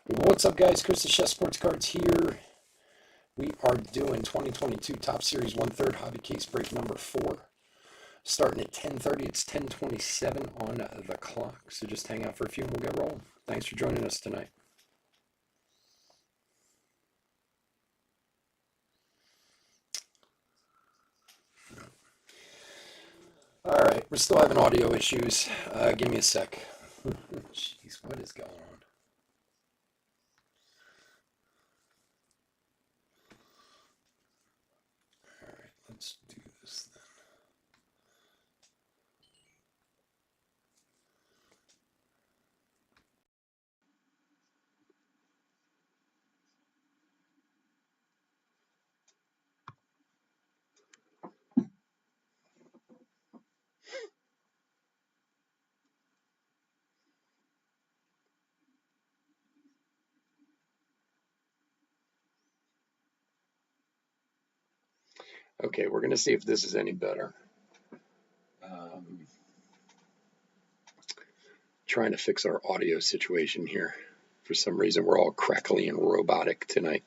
What's up, guys? Chris the Chef Sports Cards here. We are doing 2022 Top Series 1/3 Hobby Case Break number 4. Starting at 10:30. It's 10:27 on the clock. So just hang out for a few and we'll get rolling. Thanks for joining us tonight. All right, we're still having audio issues. Give me a sec. Jeez, what is going on? All right, let's do this then. Okay, we're going to see if this is any better. Trying to fix our audio situation here. For some reason, we're all crackly and robotic tonight.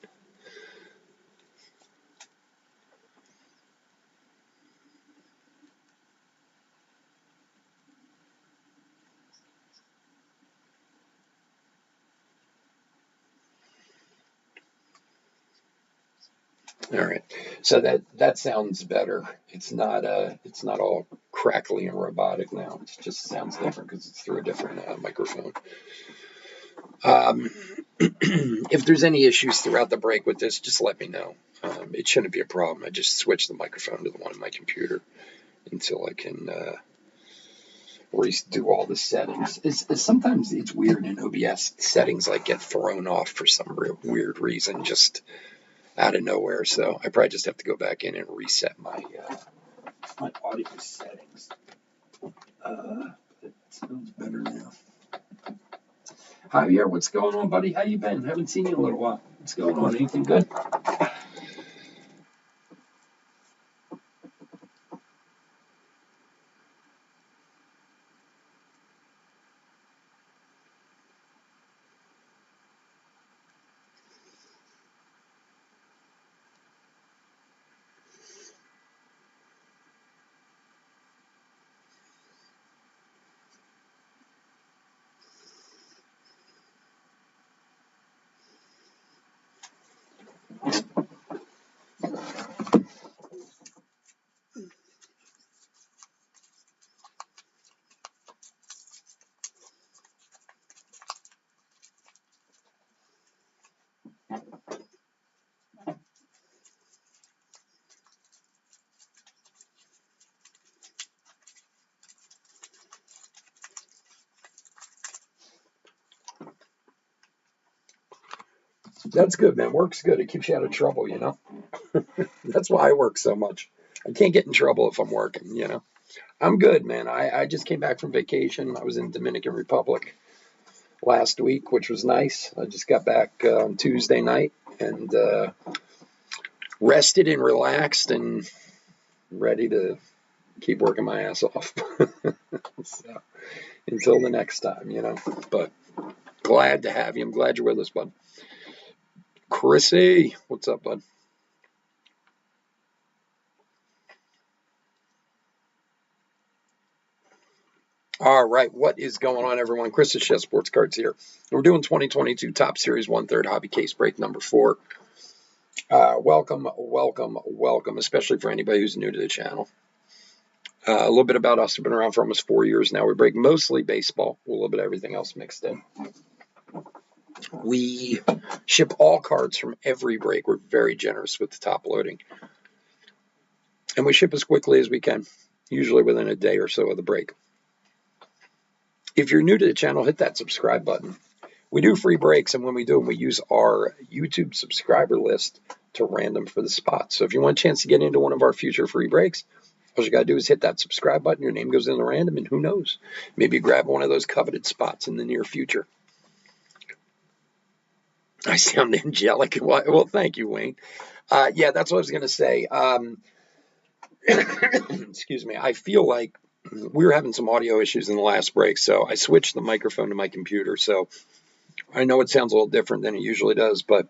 All right, so that sounds better. It's not all crackly and robotic now. It just sounds different because it's through a different microphone. If there's any issues throughout the break with this, just let me know. It shouldn't be a problem. I just switch the microphone to the one on my computer until I can redo all the settings. Sometimes it's weird in OBS. Settings like get thrown off for some weird reason, just out of nowhere. So I probably just have to go back in and reset my audio settings. It sounds better now. Javier, what's going on, buddy? How you been? Haven't seen you in a little while. What's going on? Anything good? That's good, man. Work's good. It keeps you out of trouble, you know? That's why I work so much. I can't get in trouble if I'm working, you know? I'm good, man. I just came back from vacation. I was in Dominican Republic last week, which was nice. I just got back on Tuesday night and rested and relaxed and ready to keep working my ass off. So, until the next time, you know? But glad to have you. I'm glad you're with us, bud. Chrissy, what's up, bud? All right, what is going on, everyone? Chris the Chef Sports Cards here. We're doing 2022 Top Series 1/3 Hobby Case Break number 4. Welcome, especially for anybody who's new to the channel. A little bit about us. We've been around for almost 4 years now. We break mostly baseball, with a little bit of everything else mixed in. We ship all cards from every break. We're very generous with the top loading. And we ship as quickly as we can, usually within a day or so of the break. If you're new to the channel, hit that subscribe button. We do free breaks, and when we do them, we use our YouTube subscriber list to random for the spots. So if you want a chance to get into one of our future free breaks, all you got to do is hit that subscribe button. Your name goes in the random, and who knows? Maybe you grab one of those coveted spots in the near future. I sound angelic. Well, thank you, Wayne. Yeah, that's what I was going to say. Excuse me. I feel like we were having some audio issues in the last break, so I switched the microphone to my computer. So I know it sounds a little different than it usually does, but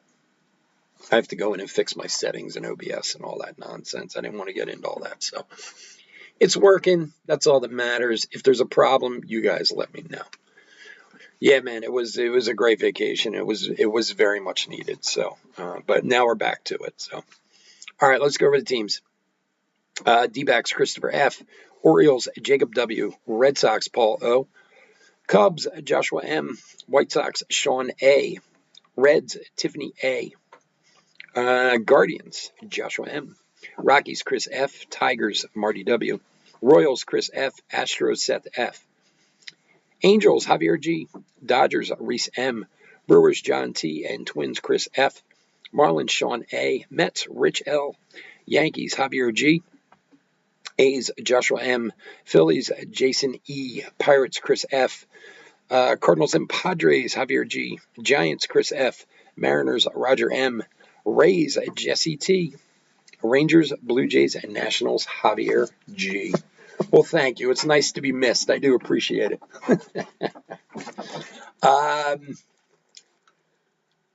I have to go in and fix my settings in OBS and all that nonsense. I didn't want to get into all that. So it's working. That's all that matters. If there's a problem, you guys let me know. Yeah, man, it was a great vacation. It was very much needed. So, but now we're back to it. So, all right, let's go over the teams. D-backs, Christopher F. Orioles, Jacob W. Red Sox, Paul O. Cubs, Joshua M. White Sox, Sean A. Reds, Tiffany A. Guardians, Joshua M. Rockies, Chris F. Tigers, Marty W. Royals, Chris F. Astros, Seth F. Angels, Javier G. Dodgers, Reese M. Brewers, John T. And Twins, Chris F. Marlins, Sean A. Mets, Rich L. Yankees, Javier G. A's, Joshua M. Phillies, Jason E. Pirates, Chris F. Cardinals and Padres, Javier G. Giants, Chris F. Mariners, Roger M. Rays, Jesse T. Rangers, Blue Jays, and Nationals, Javier G. Well, thank you. It's nice to be missed. I do appreciate it.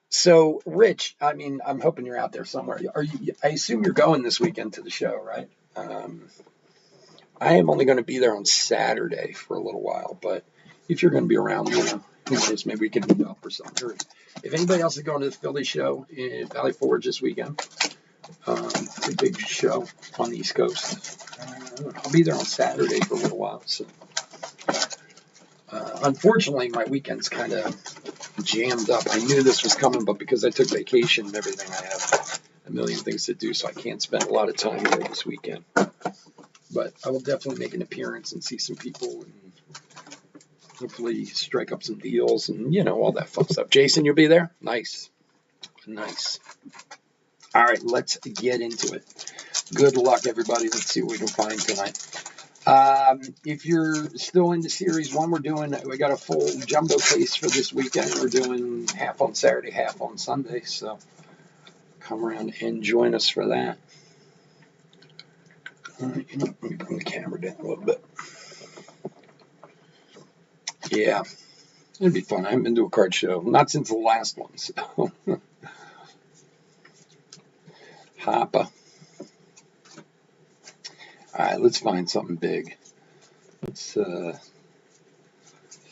So, Rich, I mean, I'm hoping you're out there somewhere. I assume you're going this weekend to the show, right? I am only going to be there on Saturday for a little while, but if you're going to be around, who knows, maybe we can meet up or something. Or if anybody else is going to the Philly show in Valley Forge this weekend, it's a big show on the East Coast. I'll be there on Saturday for a little while. So, unfortunately, my weekend's kind of jammed up. I knew this was coming, but because I took vacation and everything, I have a million things to do, so I can't spend a lot of time here this weekend. But I will definitely make an appearance and see some people and hopefully strike up some deals and, all that fun stuff. Jason, you'll be there? Nice. Nice. All right, let's get into it. Good luck, everybody. Let's see what we can find tonight. If you're still into Series 1, we got a full jumbo case for this weekend. We're doing half on Saturday, half on Sunday. So come around and join us for that. Let me bring the camera down a little bit. Yeah, it'd be fun. I haven't been to a card show. Not since the last one. So. Hoppa. All right, let's find something big. Let's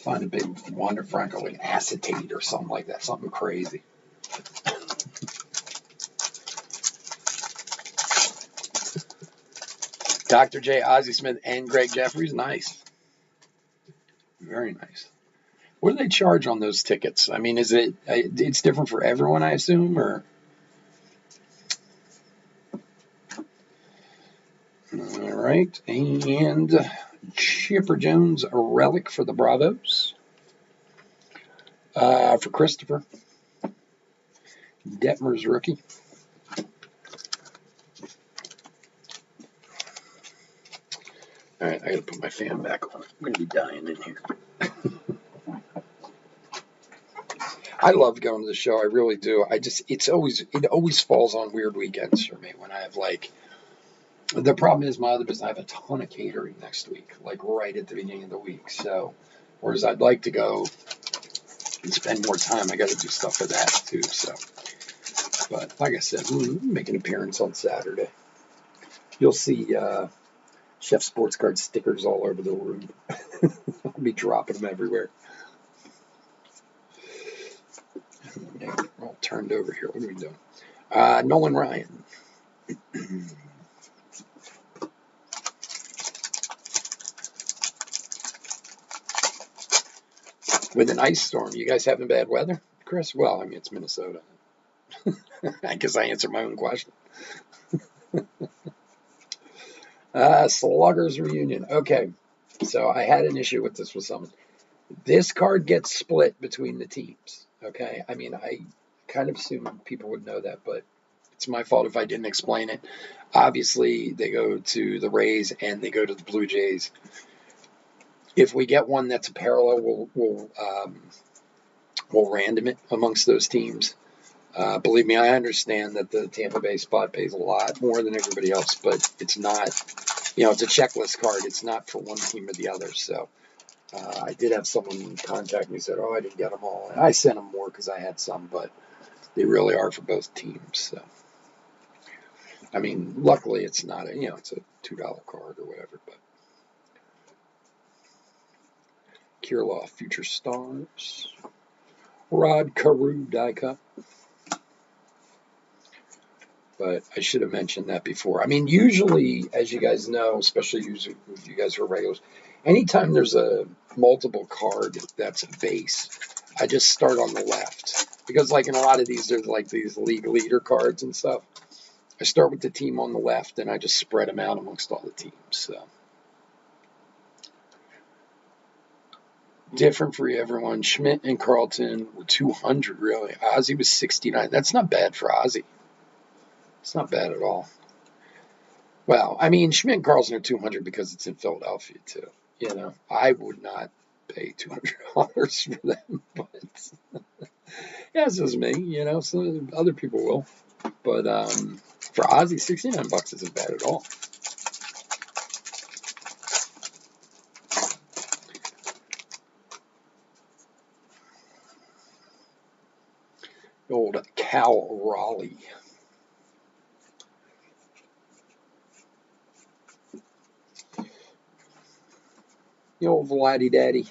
find a big Wander Franco, like acetate or something like that, something crazy. Dr. J, Ozzie Smith, and Greg Jeffries. Nice. Very nice. What do they charge on those tickets? I mean, it's different for everyone, I assume, or? All right, and Chipper Jones, a relic for the Bravos. For Christopher. Detmer's rookie. All right, I got to put my fan back on. I'm going to be dying in here. I love going to the show. I really do. It always falls on weird weekends for me when I have the problem is my other business, I have a ton of catering next week, right at the beginning of the week. So, whereas I'd like to go and spend more time, I got to do stuff for that too. So, but like I said, make an appearance on Saturday. You'll see Chef Sports Card stickers all over the room. I'll be dropping them everywhere. We're all turned over here. What are we doing? Nolan Ryan. With an ice storm, you guys having bad weather, Chris? Well, I mean, it's Minnesota. I guess I answered my own question. Sluggers Reunion. Okay, so I had an issue with this with someone. This card gets split between the teams. Okay, I mean, I kind of assumed people would know that, but it's my fault if I didn't explain it. Obviously, they go to the Rays and they go to the Blue Jays. If we get one that's a parallel, we'll random it amongst those teams. Believe me, I understand that the Tampa Bay spot pays a lot more than everybody else, but it's not, it's a checklist card. It's not for one team or the other. So I did have someone contact me and said, "Oh, I didn't get them all." And I sent them more because I had some, but they really are for both teams. So, I mean, luckily it's not it's a $2 card or whatever. But Kirilov Future Stars, Rod Carew die cut. But I should have mentioned that before. I mean, usually, as you guys know, especially if you guys are regulars, anytime there's a multiple card that's a base, I just start on the left. Because, like, in a lot of these, there's, like, these league leader cards and stuff. I start with the team on the left, and I just spread them out amongst all the teams. So, different for everyone. Schmidt and Carlton were 200, really. Ozzy was 69. That's not bad for Ozzy. It's not bad at all. Well, I mean, Schmidt and Carlson are 200 because it's in Philadelphia, too. You know, I would not pay $200 for them, but yeah, this is me, you know, so other people will. But for Ozzy, $69 isn't bad at all. The old Cal Raleigh. The old Vladdy Daddy.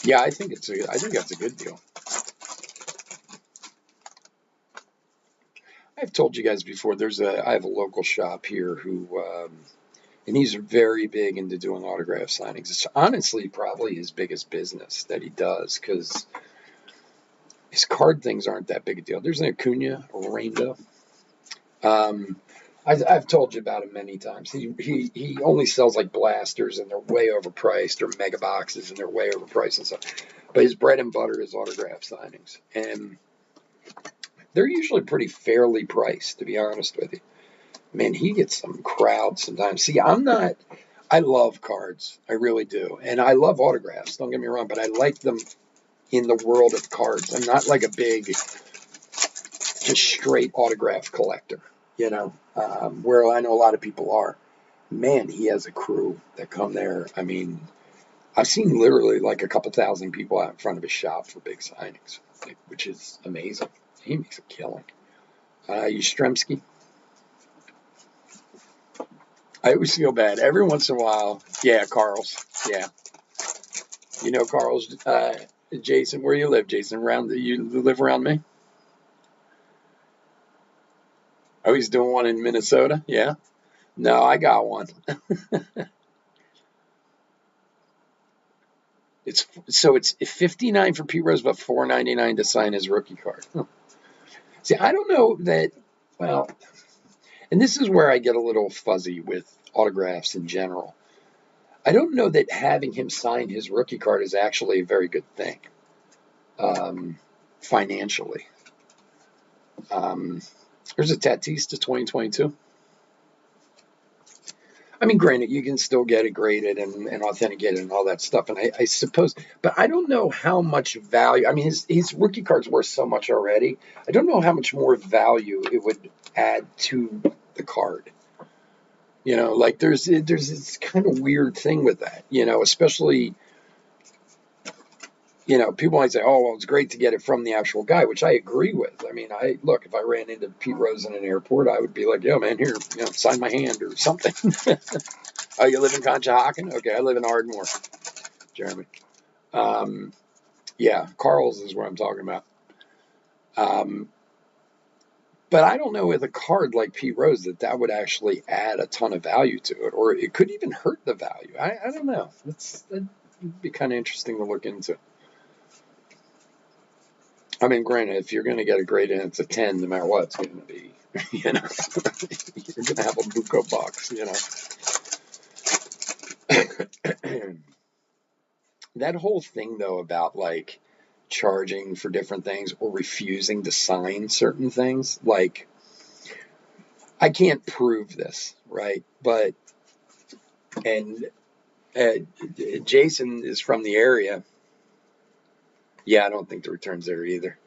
Yeah, I think that's a good deal. I've told you guys before. I have a local shop here who, and he's very big into doing autograph signings. It's honestly probably his biggest business that he does because his card things aren't that big a deal. There's an Acuna, a Rainbow. I've told you about him many times. He only sells like blasters, and they're way overpriced, or mega boxes, and they're way overpriced and stuff. But his bread and butter is autograph signings, and they're usually pretty fairly priced, to be honest with you. Man, he gets some crowds sometimes. See, I love cards. I really do. And I love autographs, don't get me wrong, but I like them in the world of cards. I'm not like a big, just straight autograph collector, you know, where I know a lot of people are. Man, he has a crew that come there. I mean, I've seen literally like a couple thousand people out in front of his shop for big signings, which is amazing. He makes a killing. Yastrzemski. I always feel bad. Every once in a while, yeah, Carl's. Yeah. You know Carl's, Jason, where you live, Jason? You live around me? Oh, he's doing one in Minnesota? Yeah. No, I got one. It's $59 for Pete Rose, but $4.99 to sign his rookie card. Huh. See, I don't know that. Well, and this is where I get a little fuzzy with autographs in general. I don't know that having him sign his rookie card is actually a very good thing financially. There's a Tatis to 2022. I mean, granted, you can still get it graded and authenticated and all that stuff, and I suppose, but I don't know how much value. I mean, his rookie card's worth so much already. I don't know how much more value it would add to the card. You know, like there's this kind of weird thing with that. You know, especially. You know, people might say, "Oh, well, it's great to get it from the actual guy," which I agree with. I mean, if I ran into Pete Rose in an airport, I would be like, "Yo, man, here, sign my hand or something." Oh, you live in Conshohocken? Okay, I live in Ardmore, Jeremy. Yeah, Carl's is what I'm talking about. But I don't know with a card like Pete Rose that would actually add a ton of value to it, or it could even hurt the value. I don't know. That'd be kind of interesting to look into. I mean, granted, if you're going to get a grade and it's a 10, no matter what, it's going to be, you're going to have a buco box, That whole thing, though, about like charging for different things or refusing to sign certain things, like, I can't prove this, right? But, and Jason is from the area. Yeah, I don't think the return's there either.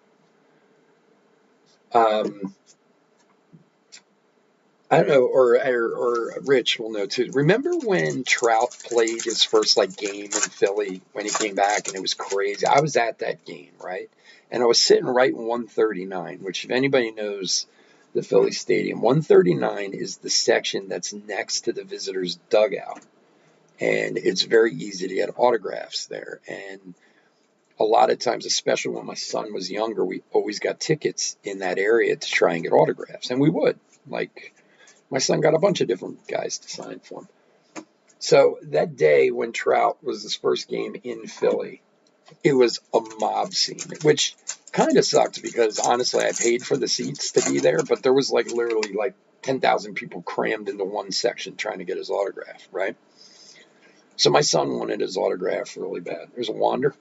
I don't know, or Rich will know too. Remember when Trout played his first like game in Philly when he came back and it was crazy? I was at that game, right? And I was sitting right in 139, which if anybody knows the Philly Stadium, 139 is the section that's next to the visitors' dugout. And it's very easy to get autographs there. And a lot of times, especially when my son was younger, we always got tickets in that area to try and get autographs. And we would. Like, my son got a bunch of different guys to sign for him. So that day when Trout was his first game in Philly, it was a mob scene, which kind of sucked because honestly, I paid for the seats to be there, but there was like literally like 10,000 people crammed into one section trying to get his autograph, right? So my son wanted his autograph really bad. There's a Wander.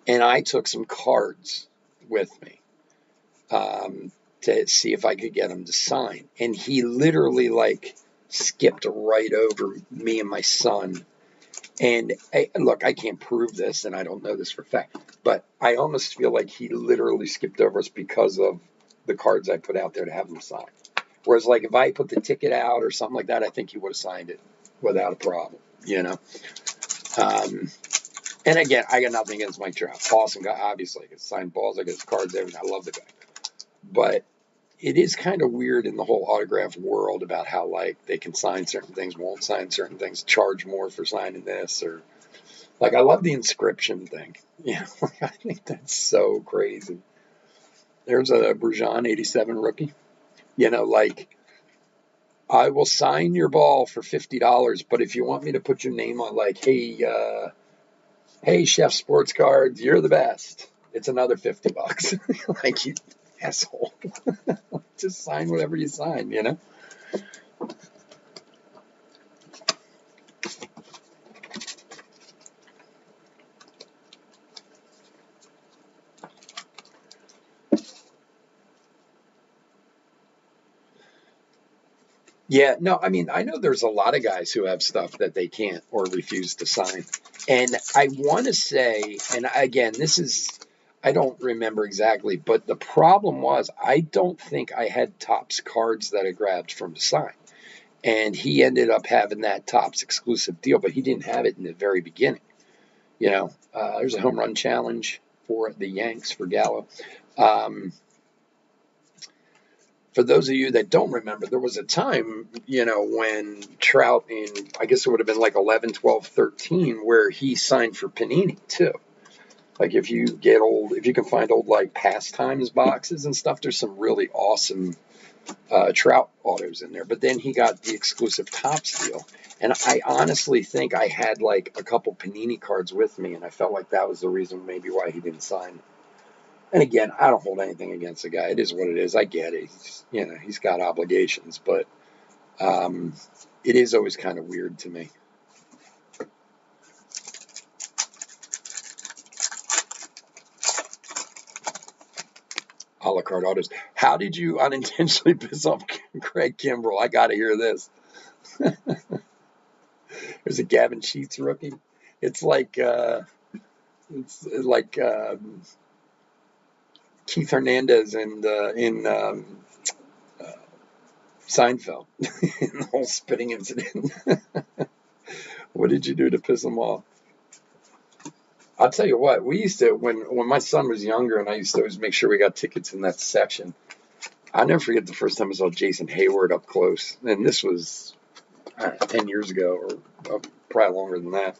And I took some cards with me to see if I could get him to sign. And he literally like skipped right over me and my son. And look, I can't prove this, and I don't know this for a fact, but I almost feel like he literally skipped over us because of the cards I put out there to have him sign. Whereas, like, if I put the ticket out or something like that, I think he would have signed it without a problem, you know? And again, I got nothing against Mike Trout. Awesome guy, obviously. I can sign balls, I get his cards, everything. I love the guy. But it is kind of weird in the whole autograph world about how, like, they can sign certain things, won't sign certain things, charge more for signing this, or like, I love the inscription thing. You know, I think that's so crazy. There's a Brujan 87 rookie. You know, like, I will sign your ball for $50, but if you want me to put your name on, like, hey, Chef Sports Cards, you're the best, it's another $50. Like, you asshole. Just sign whatever you sign, you know? Yeah, no, I mean, I know there's a lot of guys who have stuff that they can't or refuse to sign. And I want to say, and again, I don't remember exactly, but the problem was, I don't think I had Topps cards that I grabbed from the sign. And he ended up having that Topps exclusive deal, but he didn't have it in the very beginning. You know, there's a home run challenge for the Yanks for Gallo. For those of you that don't remember, there was a time, you know, when Trout in, I guess it would have been like 11, 12, 13, where he signed for Panini too. Like if you can find old like Pastimes boxes and stuff, there's some really awesome Trout autos in there. But then he got the exclusive Topps deal. And I honestly think I had like a couple Panini cards with me, and I felt like that was the reason maybe why he didn't sign. And again, I don't hold anything against the guy. It is what it is. I get it. He's got obligations, but it is always kind of weird to me. A la carte autos. How did you unintentionally piss off Craig Kimbrell? I got to hear this. There's a Gavin Sheets rookie. It's like Keith Hernandez in Seinfeld in the whole spitting incident. What did you do to piss him off? I'll tell you what, we used to, when my son was younger and I used to always make sure we got tickets in that section, I'll never forget the first time I saw Jason Hayward up close. And this was 10 years ago, or probably longer than that.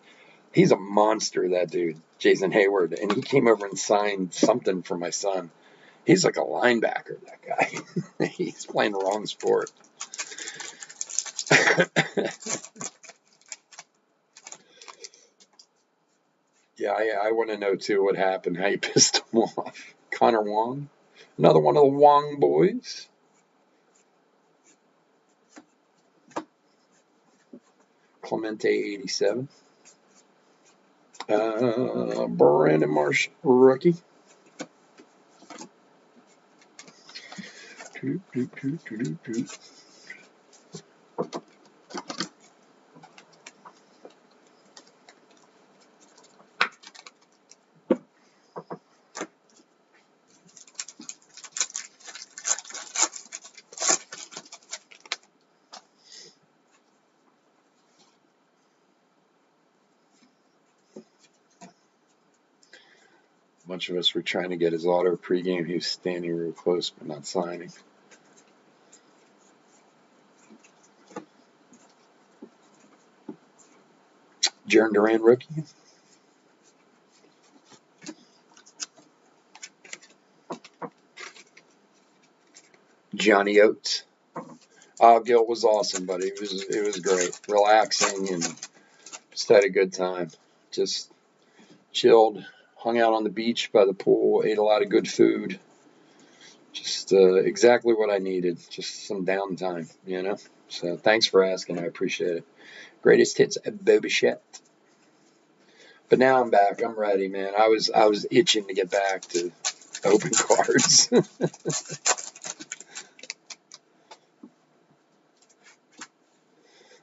He's a monster, that dude, Jason Hayward. And he came over and signed something for my son. He's like a linebacker, that guy. He's playing the wrong sport. Yeah, I want to know, too, what happened, how you pissed him off. Connor Wong, another one of the Wong boys. Clemente, 87. Brandon Marsh, rookie. Much of us were trying to get his auto pregame. He was standing real close, but not signing. Jaron Duran rookie. Johnny Oates. Gil was awesome, but it was great. Relaxing and just had a good time. Just chilled, hung out on the beach by the pool, ate a lot of good food. Just exactly what I needed. Just some downtime, you know. So thanks for asking. I appreciate it. Greatest hits at Bobichette. But now I'm back. I'm ready, man. I was itching to get back to open cards.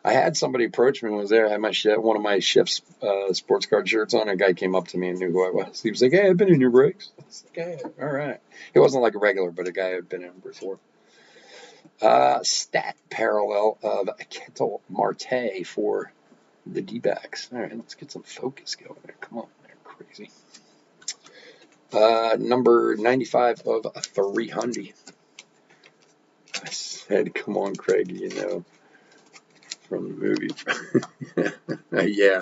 I had somebody approach me when I was there. I had one of my Chef's sports card shirts on. A guy came up to me and knew who I was. He was like, "Hey, I've been in your breaks." I was like, "Hey, all right." He wasn't like a regular, but a guy I'd been in before. Stat parallel of Ketel Marte for the D-backs. All right, let's get some focus going there. Come on, they're crazy. Number 95 of 300. I said, "Come on, Craig," you know. From the movie. Yeah.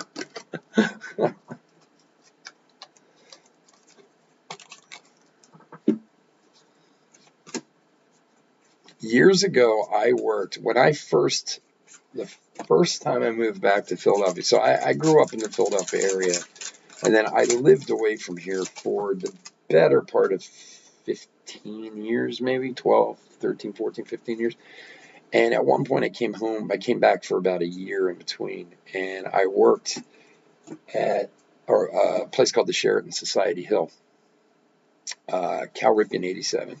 Years ago, the first time I moved back to Philadelphia. So I grew up in the Philadelphia area, and then I lived away from here for the better part of 15 years, maybe 12, 13, 14, 15 years. And at one point I came back for about a year in between, and I worked at a place called the Sheraton Society Hill, Cal Ripken 87.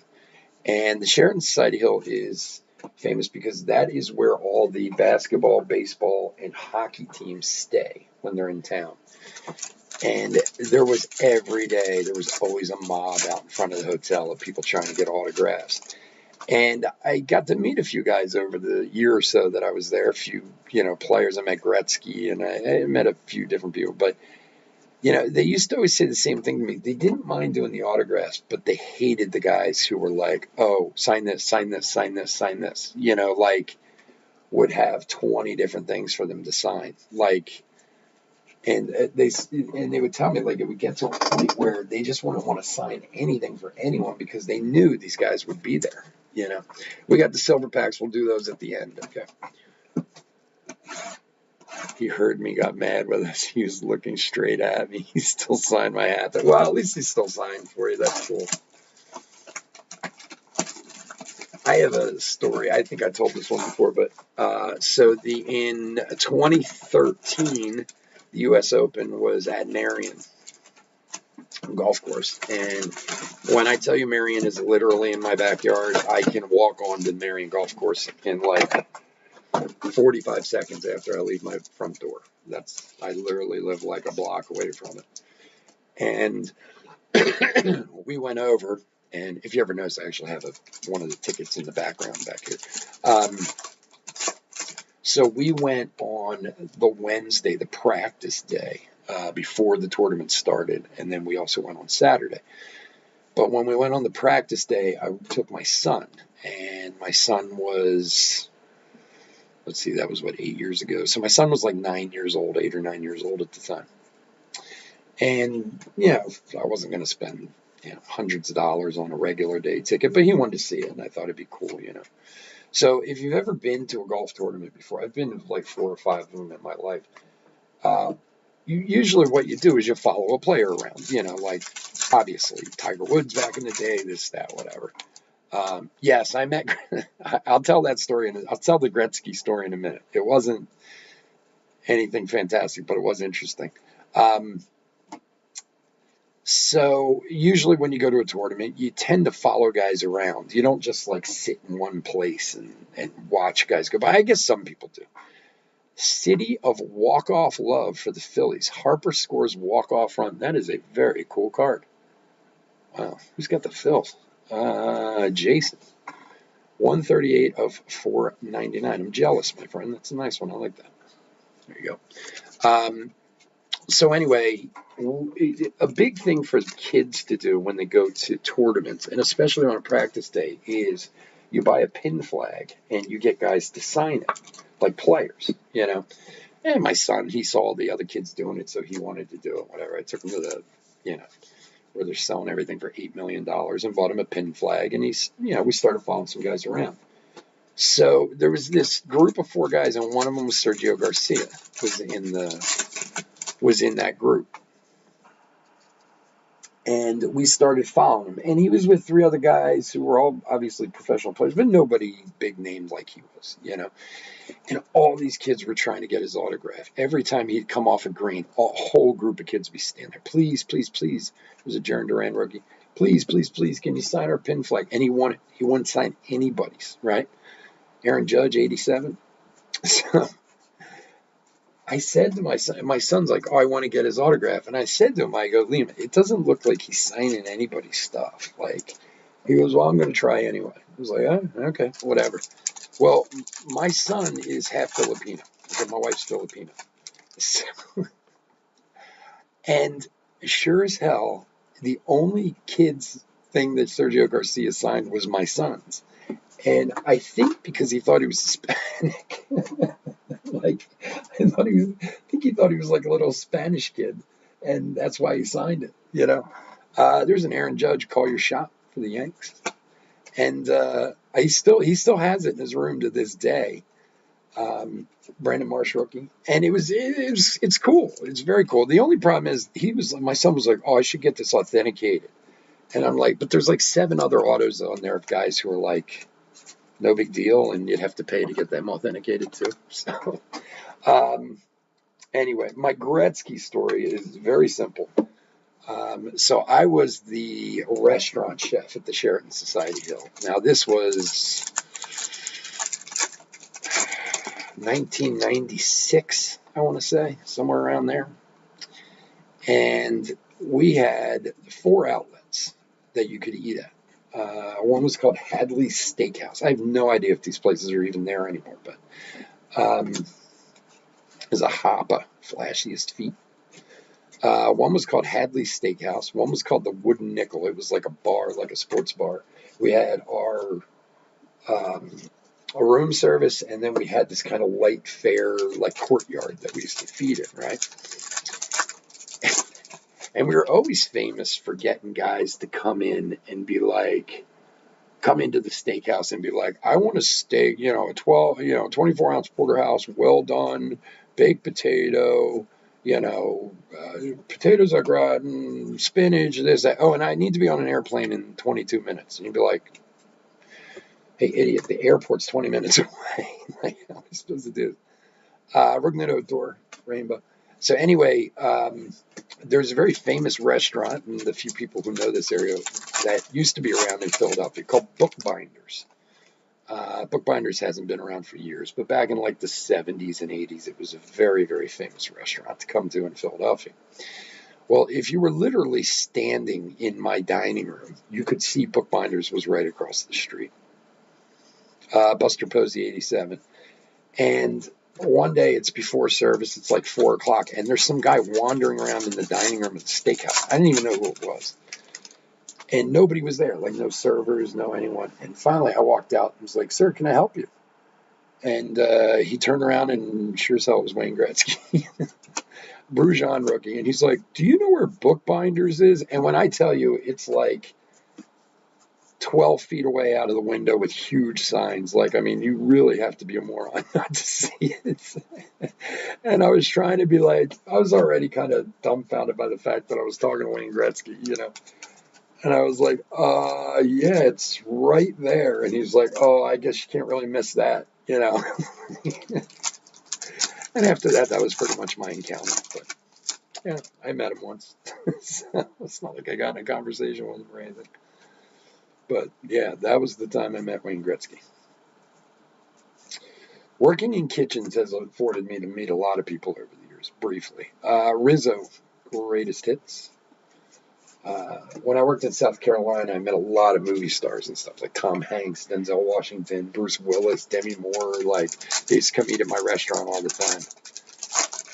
And the Sheraton Society Hill is famous because that is where all the basketball, baseball, and hockey teams stay when they're in town. And there was always a mob out in front of the hotel of people trying to get autographs. And I got to meet a few guys over the year or so that I was there. A few, players. I met Gretzky, and I met a few different people. But, they used to always say the same thing to me. They didn't mind doing the autographs, but they hated the guys who were like, "Oh, sign this, sign this, sign this, sign this." Would have 20 different things for them to sign. And they would tell me, it would get to a point where they just wouldn't want to sign anything for anyone because they knew these guys would be there. We got the silver packs. We'll do those at the end. Okay. He heard me, got mad with us. He was looking straight at me. He still signed my hat. Well, at least he still signed for you. That's cool. I have a story. I think I told this one before, but in 2013, the U.S. Open was at Marion golf course. And when I tell you Marion is literally in my backyard, I can walk on the Marion golf course in 45 seconds after I leave my front door. I literally live like a block away from it. And we went over, and if you ever notice, I actually have one of the tickets in the background back here. So we went on the Wednesday, the practice day, before the tournament started, and then we also went on Saturday. But when we went on the practice day, I took my son, and my son was, that was 8 years ago. So my son was 9 years old, 8 or 9 years old at the time. And, I wasn't going to spend hundreds of dollars on a regular day ticket, but he wanted to see it, and I thought it'd be cool, So if you've ever been to a golf tournament before, I've been to 4 or 5 of them in my life. Usually what you do is you follow a player around, obviously Tiger Woods back in the day, this, that, whatever. Yes, I met, I'll tell that story, and I'll tell the Gretzky story in a minute. It wasn't anything fantastic, but it was interesting. So usually when you go to a tournament, you tend to follow guys around. You don't just sit in one place and watch guys go by. I guess some people do. City of Walk-Off Love for the Phillies. Harper scores walk-off run. That is a very cool card. Wow. Who's got the Phils? Jason. 138 of 499. I'm jealous, my friend. That's a nice one. I like that. There you go. So anyway, a big thing for kids to do when they go to tournaments, and especially on a practice day, is you buy a pin flag and you get guys to sign it, like players, you know. And my son, he saw the other kids doing it, so he wanted to do it. Whatever. I took him to the, you know, where they're selling everything for $8 million and bought him a pin flag, and he's, you know, we started following some guys around. So there was this group of 4 guys, and one of them was Sergio Garcia, was in that group. And we started following him. And he was with 3 other guys who were all obviously professional players, but nobody big named like he was, you know. And all these kids were trying to get his autograph. Every time he'd come off a green, a whole group of kids would be standing there. Please, please, please. It was a Jaron Duran rookie. Please, please, please, can you sign our pin flag? And he won it. He wouldn't sign anybody's, right? Aaron Judge, 87. So I said to my son's like, oh, I want to get his autograph. And I said to him, I go, Liam, it doesn't look like he's signing anybody's stuff. Like, he goes, well, I'm going to try anyway. I was like, oh, okay, whatever. Well, my son is half Filipino. My wife's Filipino. So, and sure as hell, the only kid's thing that Sergio Garcia signed was my son's. And I think because he thought he was Hispanic. Like, I think he thought he was like a little Spanish kid, and that's why he signed it. You know, there's an Aaron Judge, call your shot for the Yanks, and he still has it in his room to this day. Brandon Marsh rookie, and it's cool. It's very cool. The only problem is my son was like, oh, I should get this authenticated, and I'm like, but there's like 7 other autos on there of guys who are like, no big deal, and you'd have to pay to get them authenticated too. So, anyway, my Gretzky story is very simple. So I was the restaurant chef at the Sheraton Society Hill. Now, this was 1996, I want to say, somewhere around there. And we had 4 outlets that you could eat at. One was called Hadley's Steakhouse. I have no idea if these places are even there anymore, but there's a Hoppa, flashiest feet. One was called Hadley's Steakhouse. One was called the Wooden Nickel. It was like a bar, like a sports bar. We had our a room service, and then we had this kind of light fare, like courtyard that we used to feed in, right? And we were always famous for getting guys to come in and be like, come into the steakhouse and be like, I want a steak, a 24-ounce porterhouse, well done, baked potato, potatoes au gratin, spinach, this, that. Oh, and I need to be on an airplane in 22 minutes. And you'd be like, hey, idiot, the airport's 20 minutes away. Like, how am I supposed to do this? Rugnito Door, Rainbow. So anyway, there's a very famous restaurant, and the few people who know this area, that used to be around in Philadelphia, called Bookbinders. Bookbinders hasn't been around for years, but back in like the 70s and 80s, it was a very, very famous restaurant to come to in Philadelphia. Well, if you were literally standing in my dining room, you could see Bookbinders was right across the street. Buster Posey, 87. And one day, it's before service, it's like 4 o'clock, and there's some guy wandering around in the dining room at the steakhouse. I didn't even know who it was. And nobody was there, like no servers, no anyone. And finally, I walked out and was like, sir, can I help you? And he turned around, and sure as hell it was Wayne Gretzky. Brujon rookie. And he's like, do you know where Bookbinders is? And when I tell you, it's like 12 feet away out of the window with huge signs. Like, I mean, you really have to be a moron not to see it. And I was trying to be like, I was already kind of dumbfounded by the fact that I was talking to Wayne Gretzky, And I was like, yeah, it's right there. And he's like, oh, I guess you can't really miss that, And after that, that was pretty much my encounter. But, yeah, I met him once. So it's not like I got in a conversation with him or anything. But, yeah, that was the time I met Wayne Gretzky. Working in kitchens has afforded me to meet a lot of people over the years, briefly. Rizzo, greatest hits. When I worked in South Carolina, I met a lot of movie stars and stuff, like Tom Hanks, Denzel Washington, Bruce Willis, Demi Moore. Like, they used to come eat at my restaurant all the time.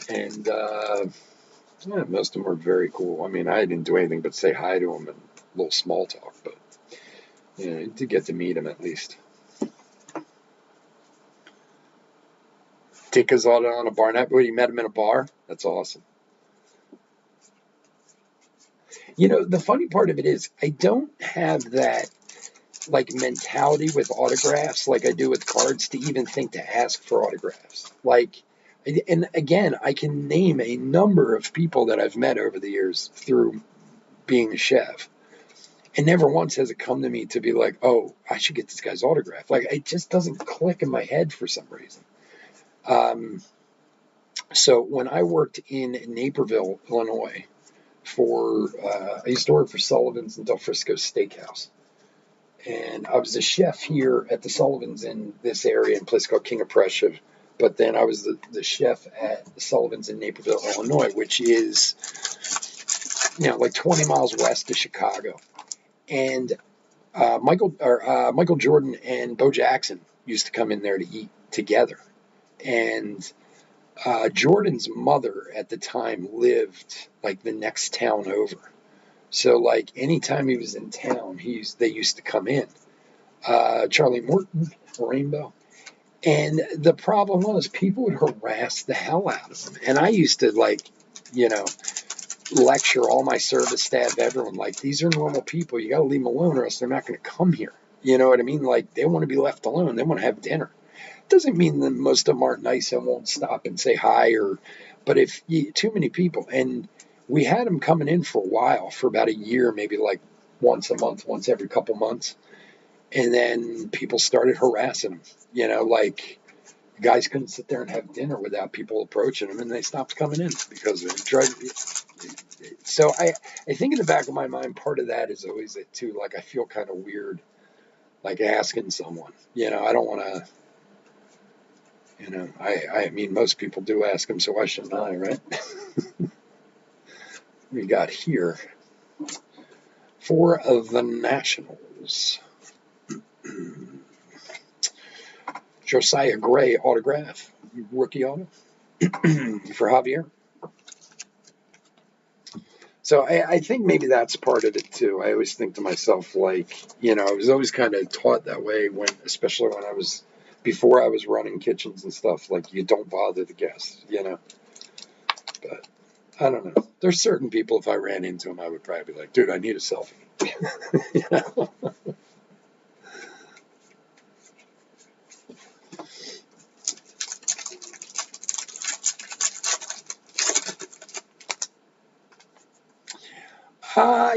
And Yeah, most of them are very cool. I mean, I didn't do anything but say hi to them and a little small talk, but to get to meet them at least. Ticka's on a bar night. But you met him in a bar? That's awesome. The funny part of it is I don't have that like mentality with autographs like I do with cards to even think to ask for autographs. And again, I can name a number of people that I've met over the years through being a chef. And never once has it come to me to be like, oh, I should get this guy's autograph. Like, it just doesn't click in my head for some reason. So when I worked in Naperville, Illinois, I used to work for Sullivan's and Del Frisco Steakhouse. And I was a chef here at the Sullivan's in this area in a place called King of Prussia. But then I was the chef at the Sullivan's in Naperville, Illinois, which is, like 20 miles west of Chicago. And Michael Jordan and Bo Jackson used to come in there to eat together. And Jordan's mother at the time lived like the next town over. So like anytime he was in town, they used to come in. Charlie Morton, Rainbow. And the problem was people would harass the hell out of him. And I used to lecture all my service staff, everyone, like, these are normal people. You got to leave them alone or else they're not going to come here. You know what I mean? Like, they want to be left alone. They want to have dinner. Doesn't mean that most of them aren't nice and won't stop and say hi, but if too many people, and we had them coming in for a while, for about a year, maybe like once a month, once every couple months, and then people started harassing them. Like guys couldn't sit there and have dinner without people approaching them, and they stopped coming in because they tried. So I think in the back of my mind, part of that is always it too. Like I feel kind of weird, like asking someone. I don't want to. I mean, most people do ask them, so why shouldn't I, right? We got here for the Nationals. Josiah Gray autograph, rookie auto for Javier. So I think maybe that's part of it too. I always think to myself, like, I was always kind of taught that way especially when before I was running kitchens and stuff, like you don't bother the guests, but I don't know. There's certain people, if I ran into them, I would probably be like, dude, I need a selfie.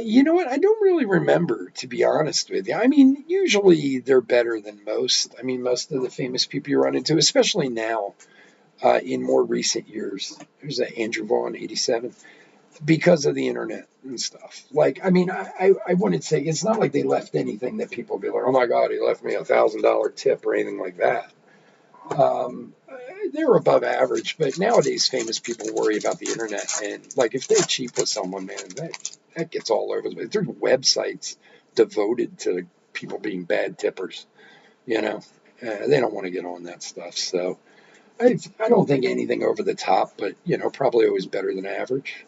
You know what? I don't really remember, to be honest with you. I mean, usually they're better than most. I mean, most of the famous people you run into, especially now, in more recent years. There's that Andrew Vaughn, 87, because of the internet and stuff. Like, I mean, I wouldn't say, it's not like they left anything that people be like, oh my God, he left me $1,000 tip or anything like that. They're above average, but nowadays famous people worry about the internet, and like if they're cheap with someone, man, that gets all over the place. There's websites devoted to people being bad tippers. They don't want to get on that stuff. So I don't think anything over the top, but probably always better than average.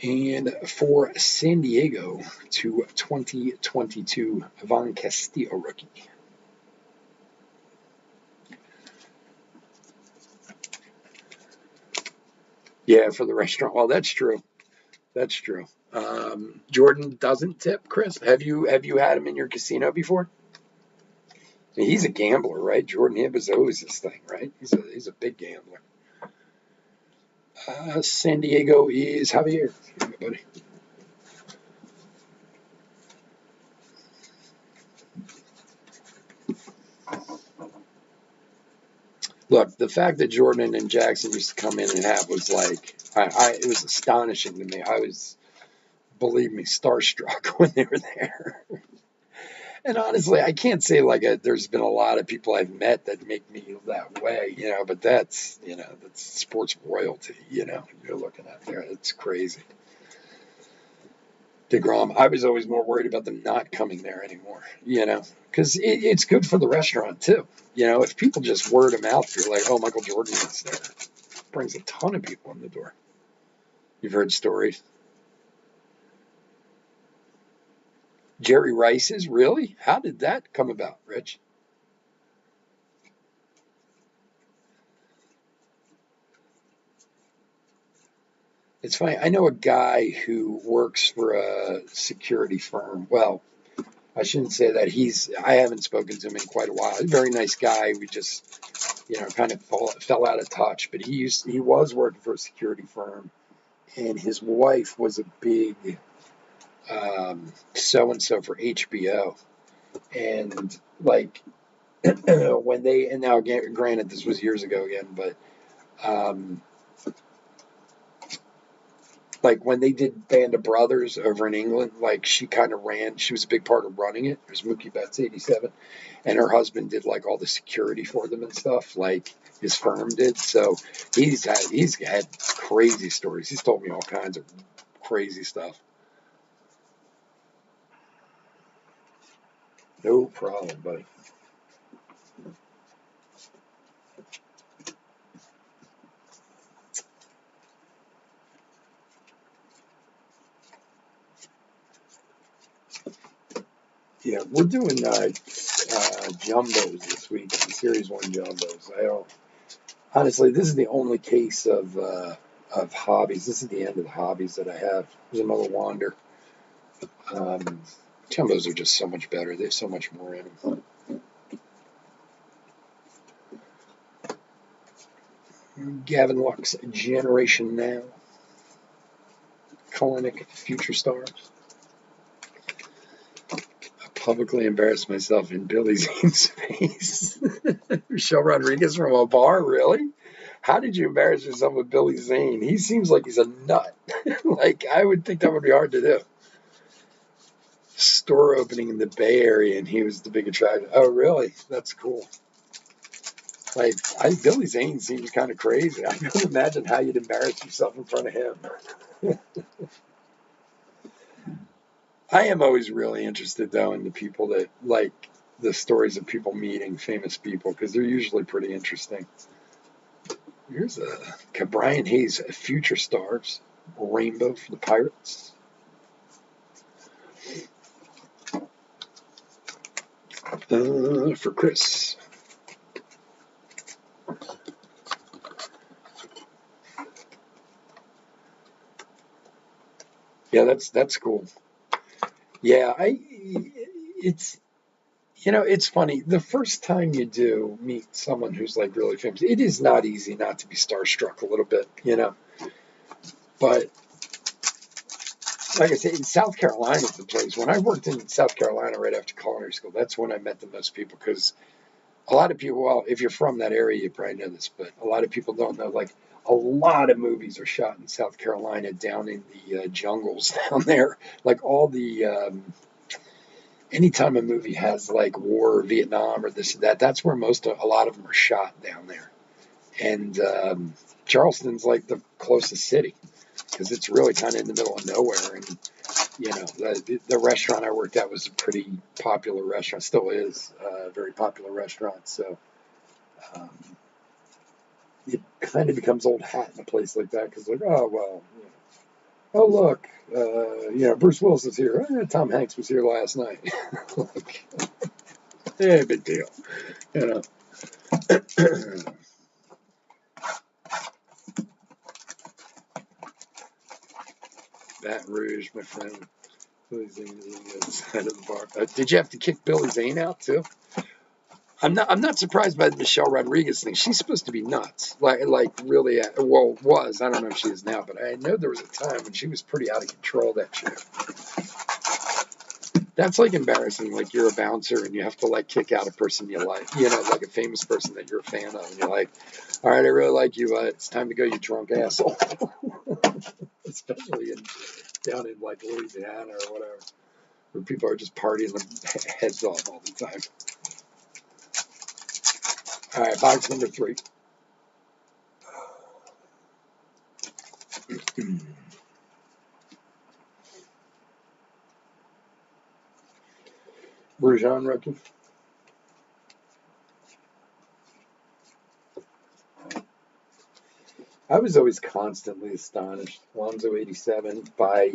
And for San Diego to 2022, Ivan Castillo rookie. Yeah, for the restaurant. Well, that's true. That's true. Jordan doesn't tip, Chris. Have you had him in your casino before? He's a gambler, right? Jordan Hibb is always his thing, right? He's a big gambler. San Diego is Javier. Here you go, buddy. Look, the fact that Jordan and Jackson used to come in and have was like, it was astonishing to me. I was, believe me, starstruck when they were there. And honestly, I can't say there's been a lot of people I've met that make me that way, but that's sports royalty, you're looking at there. It's crazy. DeGrom. I was always more worried about them not coming there anymore, because it's good for the restaurant too. If people just word of mouth, you're like, oh, Michael Jordan eats there. It brings a ton of people in the door. You've heard stories. Jerry Rice's, really? How did that come about, Rich? It's funny. I know a guy who works for a security firm. Well, I shouldn't say that. I haven't spoken to him in quite a while. He's a very nice guy. We just, kind of fell out of touch. But he was working for a security firm, and his wife was a big so-and-so for HBO. And like and now again, granted, this was years ago again, but um, like when they did Band of Brothers over in England, like she kind of she was a big part of running it. It was Mookie Betts, 87. And her husband did like all the security for them and stuff, like his firm did. So he's had crazy stories. He's told me all kinds of crazy stuff. No problem, buddy. Yeah, we're doing jumbos this week, Series 1 jumbos. Honestly, this is the only case of hobbies. This is the end of the hobbies that I have. There's another wander. Jumbos are just so much better. There's so much more in them. Gavin Lux, Generation Now. Kalanick, Future Stars. I publicly embarrassed myself in Billy Zane's face. Michelle Rodriguez from a bar, really? How did you embarrass yourself with Billy Zane? He seems like he's a nut. Like, I would think that would be hard to do. Store opening in the Bay Area, and he was the big attraction. Oh, really? That's cool. Like, Billy Zane seems kind of crazy. I can't imagine how you'd embarrass yourself in front of him. I am always really interested, though, in the people that, like, the stories of people meeting famous people, because they're usually pretty interesting. Here's Brian Hayes, Future Stars, Rainbow for the Pirates. For Chris. Yeah, that's cool. Yeah, it's funny. The first time you do meet someone who's like really famous, it is not easy not to be starstruck a little bit, But like I said, in South Carolina is the place. When I worked in South Carolina right after culinary school, that's when I met the most people, because a lot of people, well, if you're from that area, you probably know this, but a lot of people don't know, like, a lot of movies are shot in South Carolina, down in the jungles down there. Like all the anytime a movie has like war or Vietnam or this and that, that's where a lot of them are shot down there. And Charleston's like the closest city, because it's really kind of in the middle of nowhere. And the restaurant I worked at was a pretty popular restaurant, still is a very popular restaurant. So it kind of becomes old hat in a place like that, because like, oh well, oh look, Bruce Willis is here. Tom Hanks was here last night. Like, big deal, you know. Baton Rouge, my friend. Billy Zane is on the other side of the bar. Did you have to kick Billy Zane out too? I'm not surprised by the Michelle Rodriguez thing. She's supposed to be nuts, like really. Well, was, I don't know if she is now, but I know there was a time when she was pretty out of control. That chick. That's like embarrassing. Like you're a bouncer and you have to like kick out a person you like, like a famous person that you're a fan of, and you're like, all right, I really like you, but it's time to go, you drunk asshole. Especially down in like Louisiana or whatever, where people are just partying their heads off all the time. All right, box number 3. Brujon rookie. I was always constantly astonished, Lonzo 87, by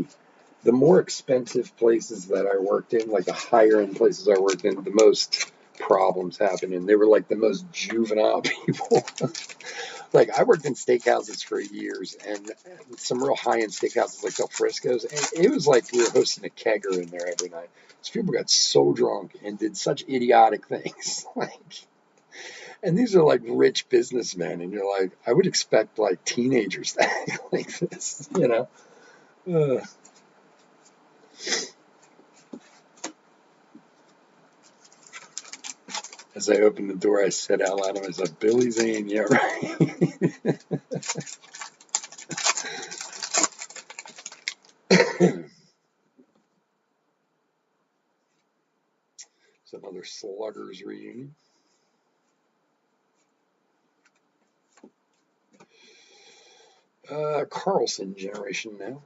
the more expensive places that I worked in, like the higher end places I worked in, the most problems happened. And they were like the most juvenile people. Like I worked in steakhouses for years, and some real high end steakhouses like Del Frisco's, and it was like we were hosting a kegger in there every night. These people got so drunk and did such idiotic things. And these are like rich businessmen, and you're like, I would expect like teenagers to act like this, you know? As I opened the door, I said out loud, I was like, Billy Zane, yeah, right. It's another Sluggers reunion. Carlson generation now.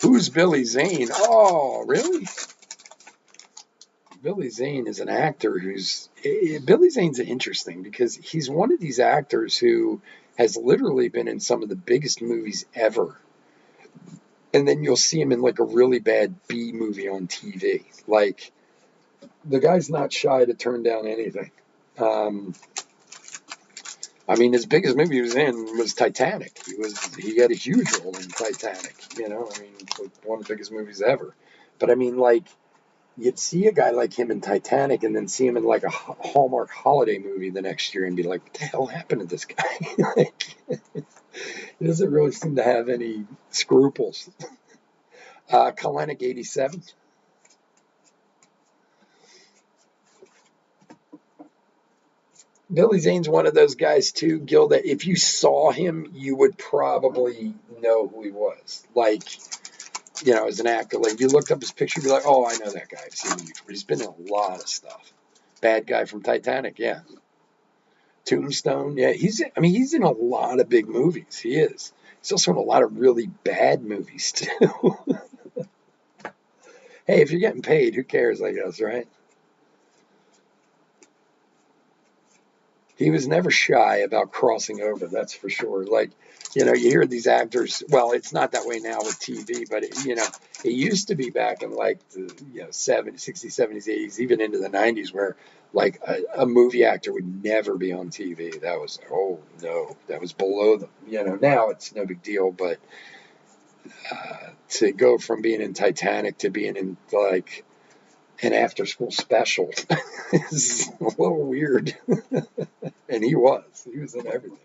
Who's Billy Zane? Oh, really? Billy Zane is an actor who's... Billy Zane's interesting because he's one of these actors who has literally been in some of the biggest movies ever. And then you'll see him in like a really bad B movie on TV. Like, the guy's not shy to turn down anything. I mean, his biggest movie he was in was Titanic. He had a huge role in Titanic. You know, I mean, one of the biggest movies ever. But I mean, like, you'd see a guy like him in Titanic and then see him in like a Hallmark holiday movie the next year and be like, what the hell happened to this guy? Like, he doesn't really seem to have any scruples. Kalenic 87. Billy Zane's one of those guys too, Gil, that if you saw him, you would probably know who he was. Like, you know, as an actor, like you looked up his picture, you'd be like, oh, I know that guy. I've seen him before. He's been in a lot of stuff. Bad guy from Titanic, yeah. Tombstone, yeah. He's in a lot of big movies. He is. He's also in a lot of really bad movies too. Hey, if you're getting paid, who cares, I guess, right? He was never shy about crossing over, that's for sure. Like, you know, you hear these actors, well, it's not that way now with TV, but, it used to be back in like the 70s, 60s, 70s, 80s, even into the 90s, where like a movie actor would never be on TV. That was, oh no, that was below them. Now it's no big deal, but to go from being in Titanic to being in like an after school special is a little weird. And he was in everything.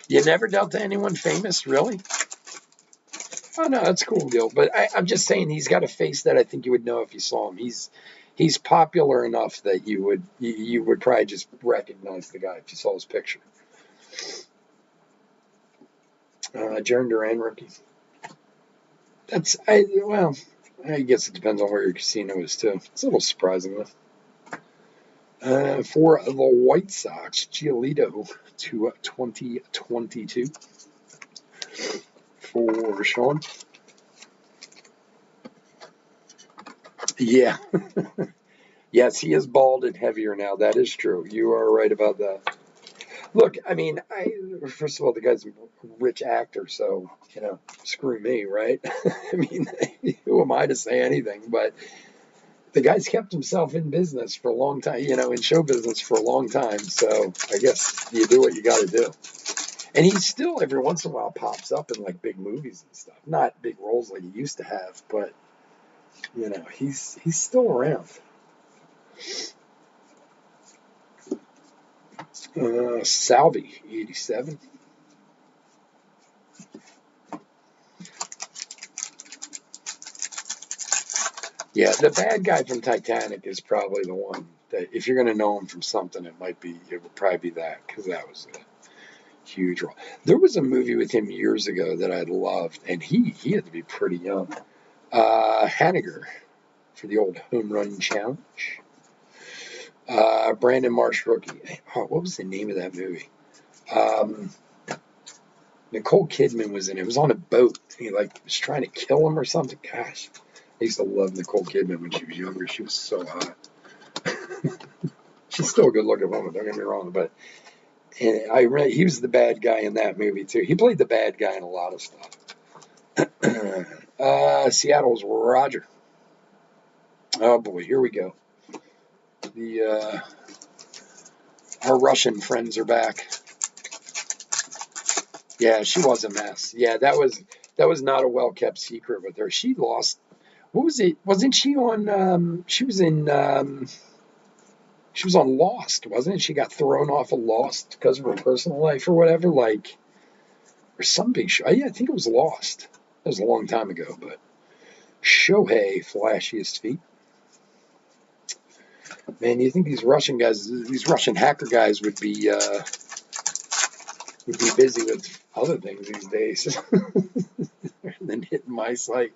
You never dealt to anyone famous, really? Oh no, that's cool, Gil. But I'm just saying he's got a face that I think you would know if you saw him. He's popular enough that you would probably just recognize the guy if you saw his picture. Jaron Duran rookie. I guess it depends on where your casino is too. It's a little surprising though. For the White Sox, Giolito to 2022. For Sean. Yeah. Yes, he is bald and heavier now. That is true. You are right about that. Look, I mean, first of all, the guy's a rich actor, so, screw me, right? I mean, who am I to say anything? But the guy's kept himself in business for a long time, in show business for a long time. So I guess you do what you got to do. And he still, every once in a while, pops up in like big movies and stuff. Not big roles like he used to have, but, he's still around. Salvi, 87. Yeah, the bad guy from Titanic is probably the one that, if you're going to know him from something, it would probably be that, because that was a huge role. There was a movie with him years ago that I loved, and he had to be pretty young. Hanniger for the old home run challenge. Brandon Marsh rookie. Oh, what was the name of that movie? Nicole Kidman was in it. It was on a boat. He was trying to kill him or something. Gosh, I used to love Nicole Kidman when she was younger. She was so hot. She's still a good-looking woman. Don't get me wrong, but he was the bad guy in that movie too. He played the bad guy in a lot of stuff. Seattle's Roger. Oh boy, here we go. Our Russian friends are back. Yeah, she was a mess. Yeah, that was not a well-kept secret with her. She lost. What was it? Wasn't she on? She was in. She was on Lost, wasn't it? She got thrown off of Lost because of her personal life or whatever, or some big show. Yeah, I think it was Lost. That was a long time ago, but Shohei, flashiest feet. Man, you think these Russian guys, these Russian hacker guys would be busy with other things these days than hitting my site.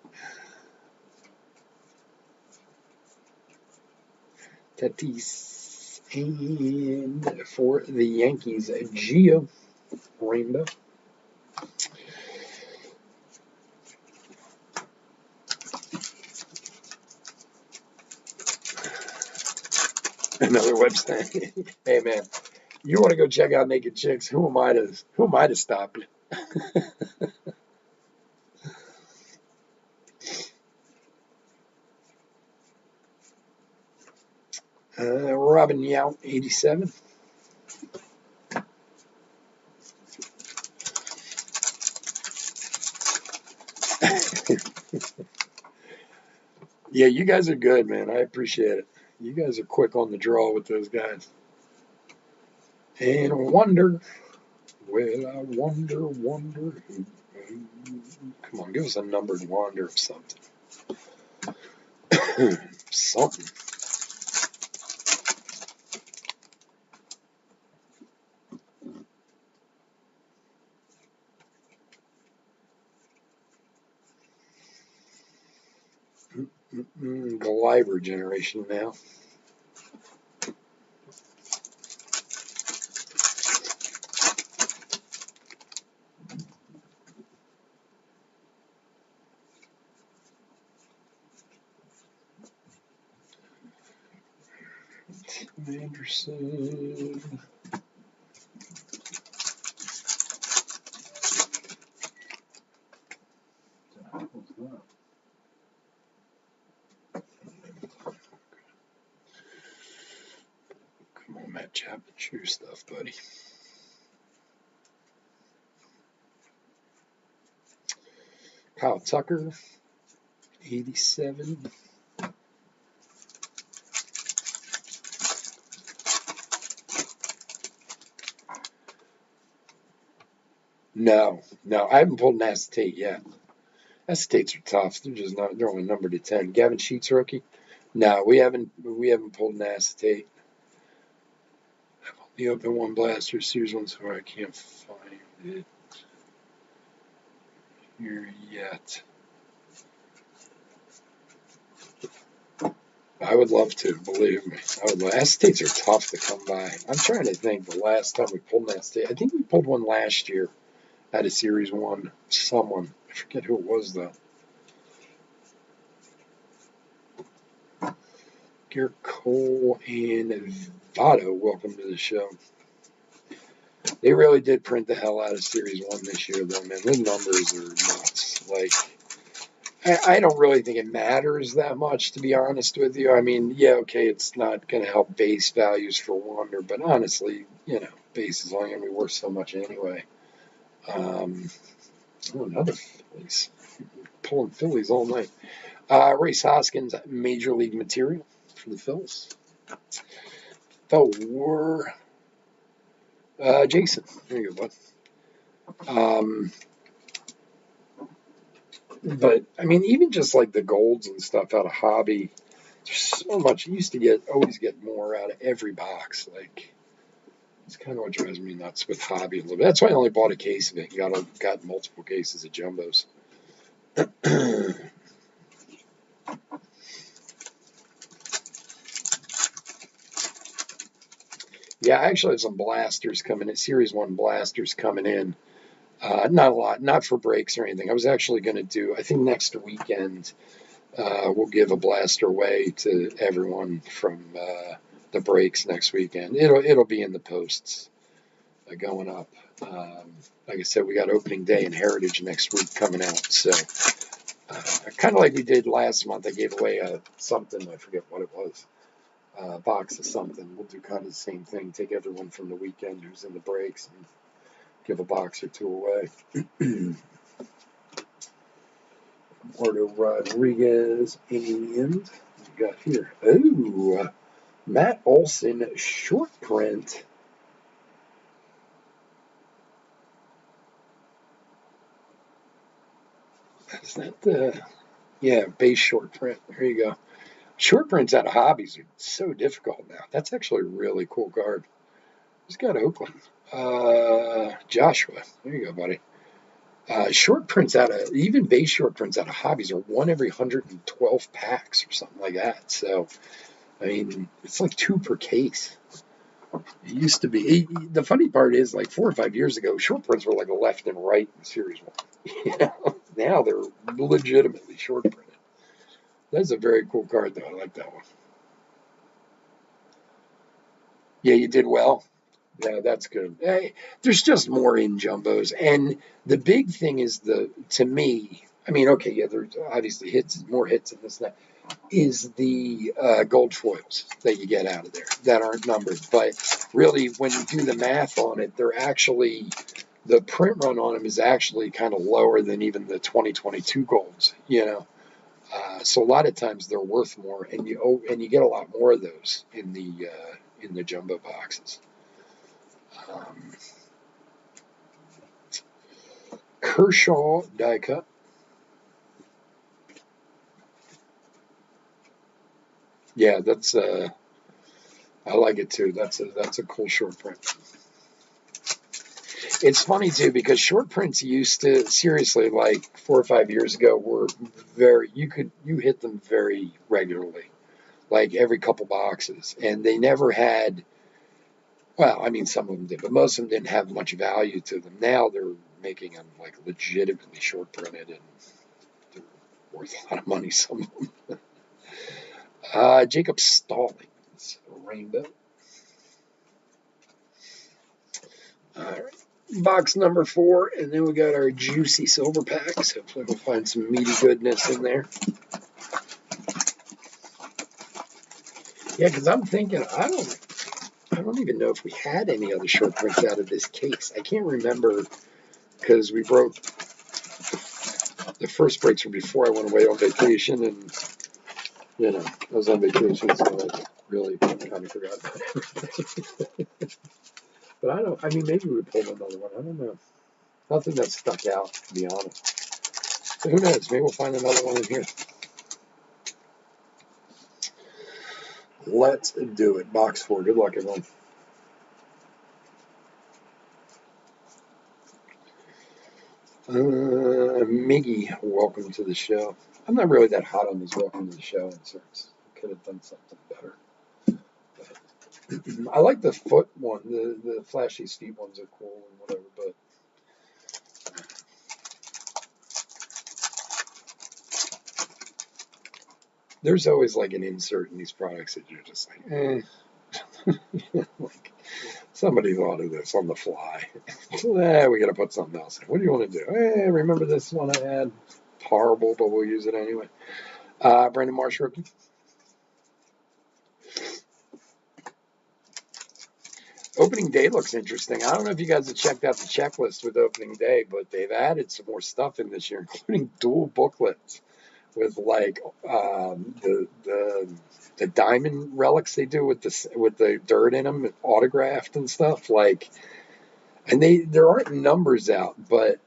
Tatis. And for the Yankees, Gio Rainbow. Another website. Hey man, you want to go check out naked chicks? Who am I to stop you? Robin Yount, 87. Yeah, you guys are good, man. I appreciate it. You guys are quick on the draw with those guys. And Wonder. Well, I wonder who. Come on, give us a numbered wonder of something. Something. Gliber generation now. Anderson. Come on, Matt Chapman, true stuff, buddy. Kyle Tucker, 87. No, I haven't pulled an acetate yet. Acetates are tough. They're only numbered to 10. Gavin Sheets rookie. No, we haven't pulled an acetate. I've only opened one blaster series one, so I can't find it here yet. I would love to, believe me. Acetates are tough to come by. I'm trying to think the last time we pulled an acetate. I think we pulled one last year out of Series 1. Someone. I forget who it was, though. Garrett Cole and Votto, welcome to the show. They really did print the hell out of Series 1 this year, though, man. The numbers are nuts. I don't really think it matters that much, to be honest with you. I mean, yeah, okay, it's not going to help base values for Wonder, but honestly, base is only going to be worth so much anyway. Another Phillies. Pulling Phillies all night. Race Hoskins, Major League material for the Phils. For Jason. There you go, bud. But I mean, even just like the golds and stuff out of hobby, there's so much. You used to always get more out of every box. It's kind of what drives me nuts with hobby a little bit. That's why I only bought a case of it. Got multiple cases of jumbos. Yeah, I actually have some blasters coming in. Series 1 blasters coming in. Not a lot, not for breaks or anything. I was actually going to do, I think next weekend, we'll give a blaster away to everyone from the breaks next weekend. It'll be in the posts going up. Like I said, we got opening day and Heritage next week coming out. So kind of like we did last month, I gave away something, I forget what it was, a box of something. We'll do kind of the same thing, take everyone from the weekend who's in the breaks and give a box or two away. Ordo Rodriguez and we got here. Oh, Matt Olson short print. Is that the, yeah, base short print. There you go. Short prints out of hobbies are so difficult now. That's actually a really cool card. Who's got Oakland? Joshua. There you go, buddy. Short prints out of, even base short prints out of hobbies are 1 every 112 packs or something like that. So, I mean, it's like 2 per case. It used to be. The funny part is, like 4 or 5 years ago, short prints were like a left and right in Series 1. Now they're legitimately short printed. That's a very cool card, though. I like that one. Yeah, you did well. Yeah, that's good. Hey, there's just more in jumbos, and the big thing is to me. I mean, okay, yeah, there's obviously more hits and this and that. Is the gold foils that you get out of there that aren't numbered, but really, when you do the math on it, they're actually the print run on them is actually kind of lower than even the 2022 golds. So a lot of times they're worth more, and you get a lot more of those in the jumbo boxes. Kershaw die cut. Yeah, that's I like it too. That's a cool short print. It's funny too because short prints used to, seriously, like 4 or 5 years ago, were you hit them very regularly, like every couple boxes, and they never had. Well, I mean, some of them did, but most of them didn't have much value to them. Now they're making them like legitimately short printed, and they're worth a lot of money. Some of them. Jacob Stallings, rainbow. All right. Box number 4, and then we got our juicy silver packs. Hopefully we'll find some meaty goodness in there. Yeah, because I'm thinking, I don't even know if we had any other short prints out of this case. I can't remember because we broke the first breaks were before I went away on vacation, and I was on vacation, so I really kind of forgot about everything. But I mean, maybe we pulled another one. I don't know. Nothing that stuck out, to be honest. But who knows? Maybe we'll find another one in here. Let's do it. Box 4. Good luck, everyone. Miggy, welcome to the show. I'm not really that hot on these welcome to the show inserts. Could have done something better. But I like the foot one. The flashy feet ones are cool and whatever, but there's always like an insert in these products that you're just like, like somebody thought of this on the fly. We got to put something else in. What do you want to do? Remember this one I had? Horrible, but we'll use it anyway. Brandon Marsh rookie. Opening day looks interesting. I don't know if you guys have checked out the checklist with opening day, but they've added some more stuff in this year, including dual booklets with like the diamond relics they do with the dirt in them, autographed and stuff. Like, and there aren't numbers out, but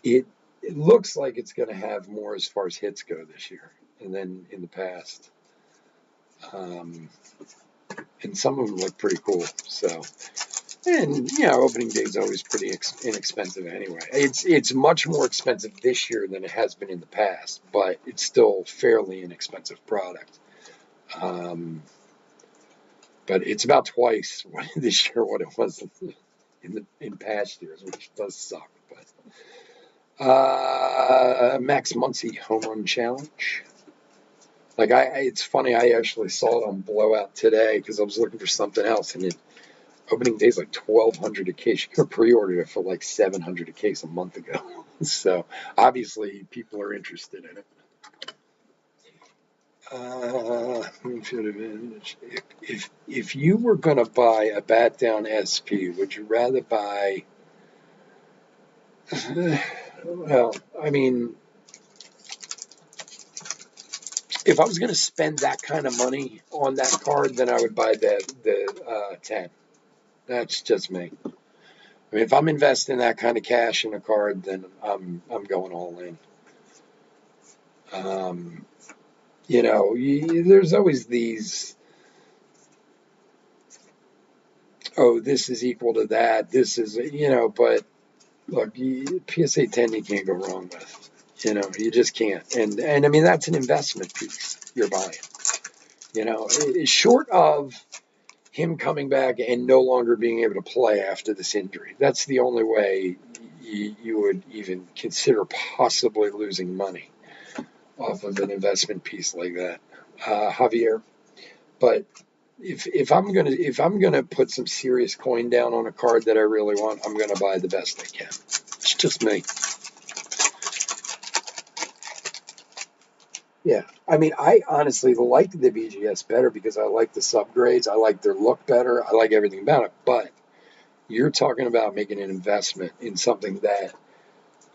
it looks like it's going to have more as far as hits go this year, and then in the past. And some of them look pretty cool. So, and opening day is always pretty inexpensive anyway. It's much more expensive this year than it has been in the past, but it's still fairly inexpensive product. But it's about twice this year what it was in past years, which does suck. But Max Muncie home run challenge. Like it's funny. I actually saw it on Blowout today because I was looking for something else, and opening day's like 1,200 a case. You could have pre-ordered it for like 700 a case a month ago. So obviously people are interested in it. If you were going to buy a bat down SP, would you rather buy? Well, I mean, if I was going to spend that kind of money on that card, then I would buy the 10. That's just me. I mean, if I'm investing that kind of cash in a card, then I'm going all in. There's always these. Oh, this is equal to that. This is, but look, PSA 10 you can't go wrong with. You just can't. And I mean, that's an investment piece you're buying. Short of him coming back and no longer being able to play after this injury. That's the only way you would even consider possibly losing money off of an investment piece like that, Javier. But if I'm gonna put some serious coin down on a card that I really want, I'm gonna buy the best I can. It's just me. Yeah, I mean, I honestly like the BGS better because I like the subgrades. I like their look better. I like everything about it. But you're talking about making an investment in something that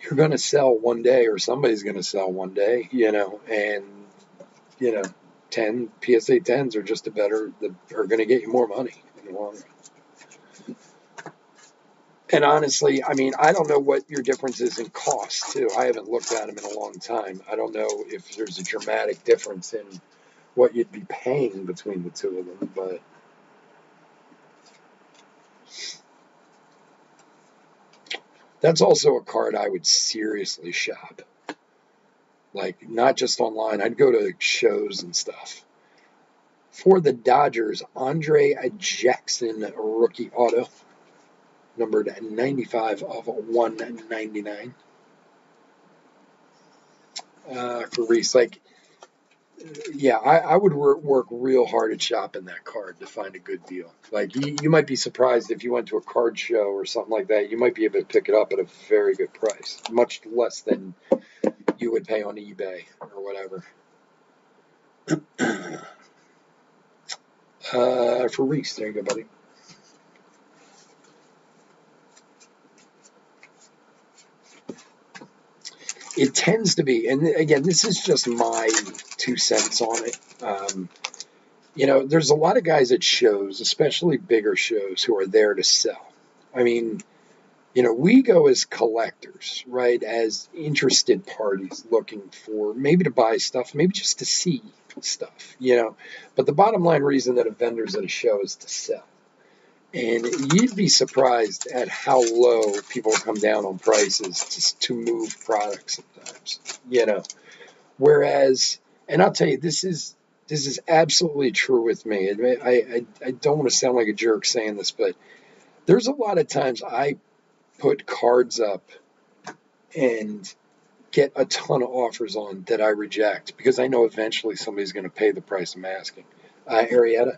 you're going to sell one day or somebody's going to sell one day, and, 10 PSA 10s are just are going to get you more money in the long run. And honestly, I mean, I don't know what your difference is in cost, too. I haven't looked at them in a long time. I don't know if there's a dramatic difference in what you'd be paying between the two of them, but that's also a card I would seriously shop. Like, not just online. I'd go to shows and stuff. For the Dodgers, Andre Jackson rookie auto, numbered 95 of 199. For Reese, yeah, I would work real hard at shopping that card to find a good deal. Like, you might be surprised if you went to a card show or something like that. You might be able to pick it up at a very good price, much less than you would pay on eBay or whatever. For Reese, there you go, buddy. It tends to be, and again, this is just my 2 cents on it. There's a lot of guys at shows, especially bigger shows, who are there to sell. I mean, we go as collectors, right? As interested parties looking for maybe to buy stuff, maybe just to see stuff, But the bottom line reason that a vendor's at a show is to sell. And you'd be surprised at how low people come down on prices just to move products sometimes, Whereas, and I'll tell you, this is absolutely true with me. I don't want to sound like a jerk saying this, but there's a lot of times I put cards up and get a ton of offers on that I reject because I know eventually somebody's going to pay the price I'm asking. Arietta.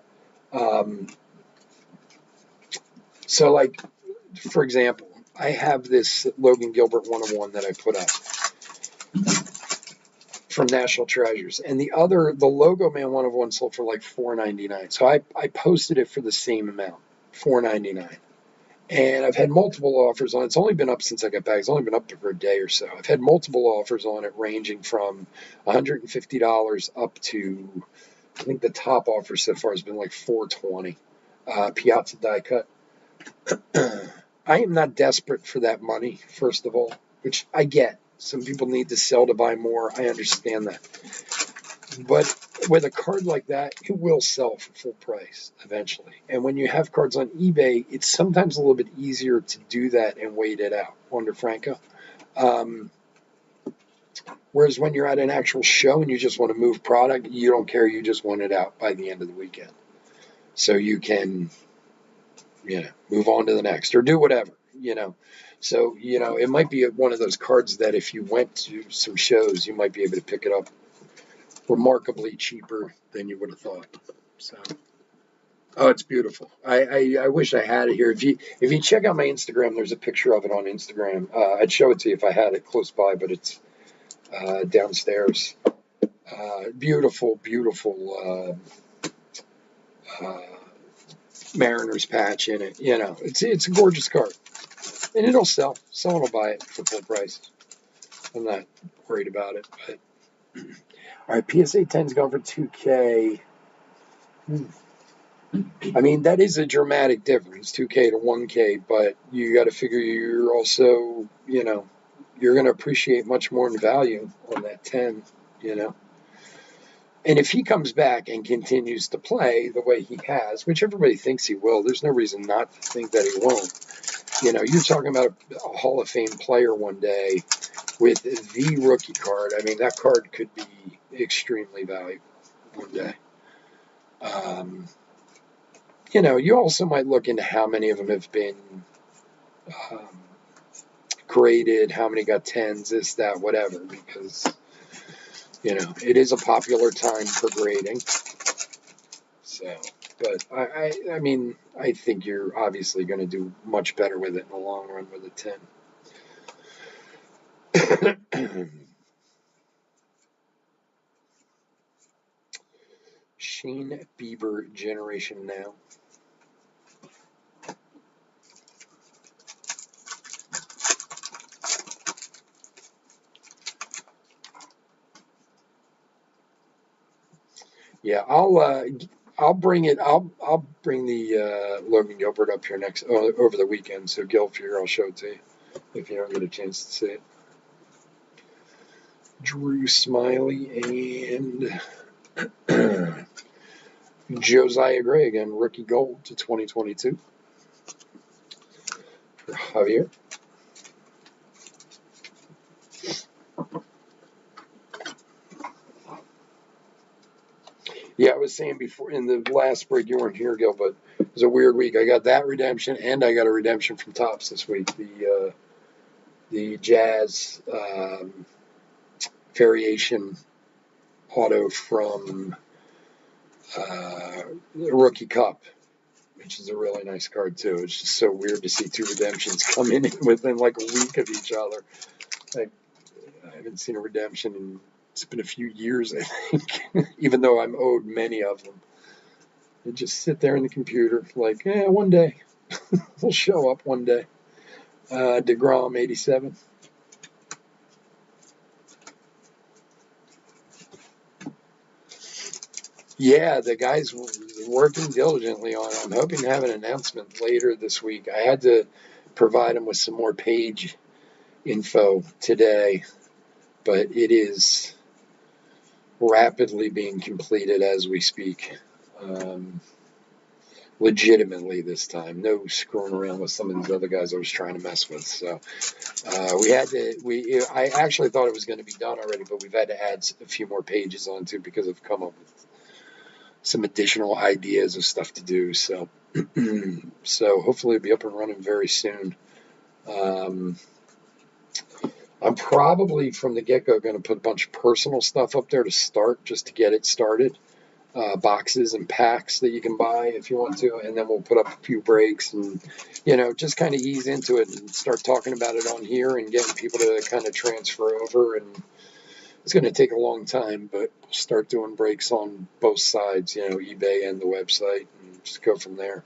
So, like, for example, I have this Logan Gilbert 101 that I put up from National Treasures, and the Logo Man 101 sold for like $4.99. So I posted it for the same amount, $4.99. And I've had multiple offers on it. It's only been up since I got back. It's only been up there for a day or so. I've had multiple offers on it ranging from $150 up to, I think the top offer so far has been like $420. Piazza die cut. I am not desperate for that money, first of all, which I get. Some people need to sell to buy more. I understand that. But with a card like that, it will sell for full price eventually. And when you have cards on eBay, it's sometimes a little bit easier to do that and wait it out under Franco. Whereas when you're at an actual show and you just want to move product, you don't care. You just want it out by the end of the weekend. So you can, move on to the next or do whatever, So, it might be one of those cards that if you went to some shows, you might be able to pick it up remarkably cheaper than you would have thought. So, oh, it's beautiful. I wish I had it here. If you check out my Instagram, there's a picture of it on Instagram. I'd show it to you if I had it close by, but it's downstairs. Beautiful, beautiful Mariners patch in it. It's a gorgeous card, and it'll sell. Someone will buy it for full price. I'm not worried about it. But all right, PSA 10's gone for 2K. I mean, that is a dramatic difference, 2K to 1K, but you got to figure you're also, you're going to appreciate much more in value on that 10, And if he comes back and continues to play the way he has, which everybody thinks he will, there's no reason not to think that he won't. You're talking about a Hall of Fame player one day with the rookie card. I mean, that card could be extremely valuable one day. You also might look into how many of them have been graded, how many got 10s, this, that, whatever, because, it is a popular time for grading. So, but I mean, I think you're obviously going to do much better with it in the long run with a 10. Shane Bieber Generation Now. Yeah, I'll bring it. I'll bring the Logan Gilbert up here over the weekend. So Gil, if you're here, I'll show it to you if you don't get a chance to see it. Drew Smiley and Josiah Gray again, rookie gold to 2022 for Javier. Yeah, I was saying before in the last break, you weren't here, Gil, but it was a weird week. I got that redemption, and I got a redemption from Topps this week. The Jazz variation auto from the Rookie Cup, which is a really nice card too. It's just so weird to see two redemptions come in within like a week of each other. I haven't seen a redemption in it's been a few years, I think, even though I'm owed many of them. They just sit there in the computer like, one day. We'll show up one day. DeGrom, 87. Yeah, the guy's working diligently on it. I'm hoping to have an announcement later this week. I had to provide him with some more page info today, but it is rapidly being completed as we speak. Legitimately this time, no screwing around with some of these other guys I was trying to mess with. So I actually thought it was going to be done already, but we've had to add a few more pages onto because I've come up with some additional ideas of stuff to do. So so hopefully it'll be up and running very soon. I'm probably from the get-go going to put a bunch of personal stuff up there to start, just to get it started. Boxes and packs that you can buy if you want to, and then we'll put up a few breaks and, just kind of ease into it and start talking about it on here and getting people to kind of transfer over. And it's going to take a long time, but we'll start doing breaks on both sides, eBay and the website, and just go from there.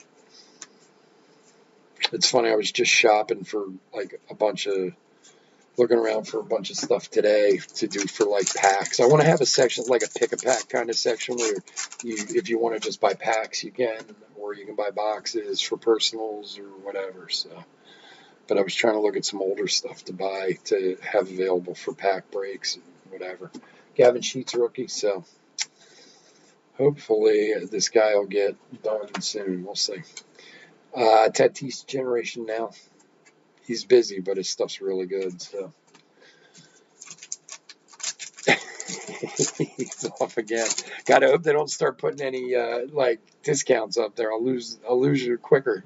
It's funny, I was just shopping for looking around for a bunch of stuff today to do for like packs. I want to have a section, like a pick a pack kind of section where if you want to just buy packs, you can, or you can buy boxes for personals or whatever. So, but I was trying to look at some older stuff to buy to have available for pack breaks and whatever. Gavin Sheets rookie, so hopefully this guy will get done soon. We'll see. Tatis Generation Now. He's busy, but his stuff's really good. So He's off again. Gotta hope they don't start putting any like discounts up there. I'll lose you quicker.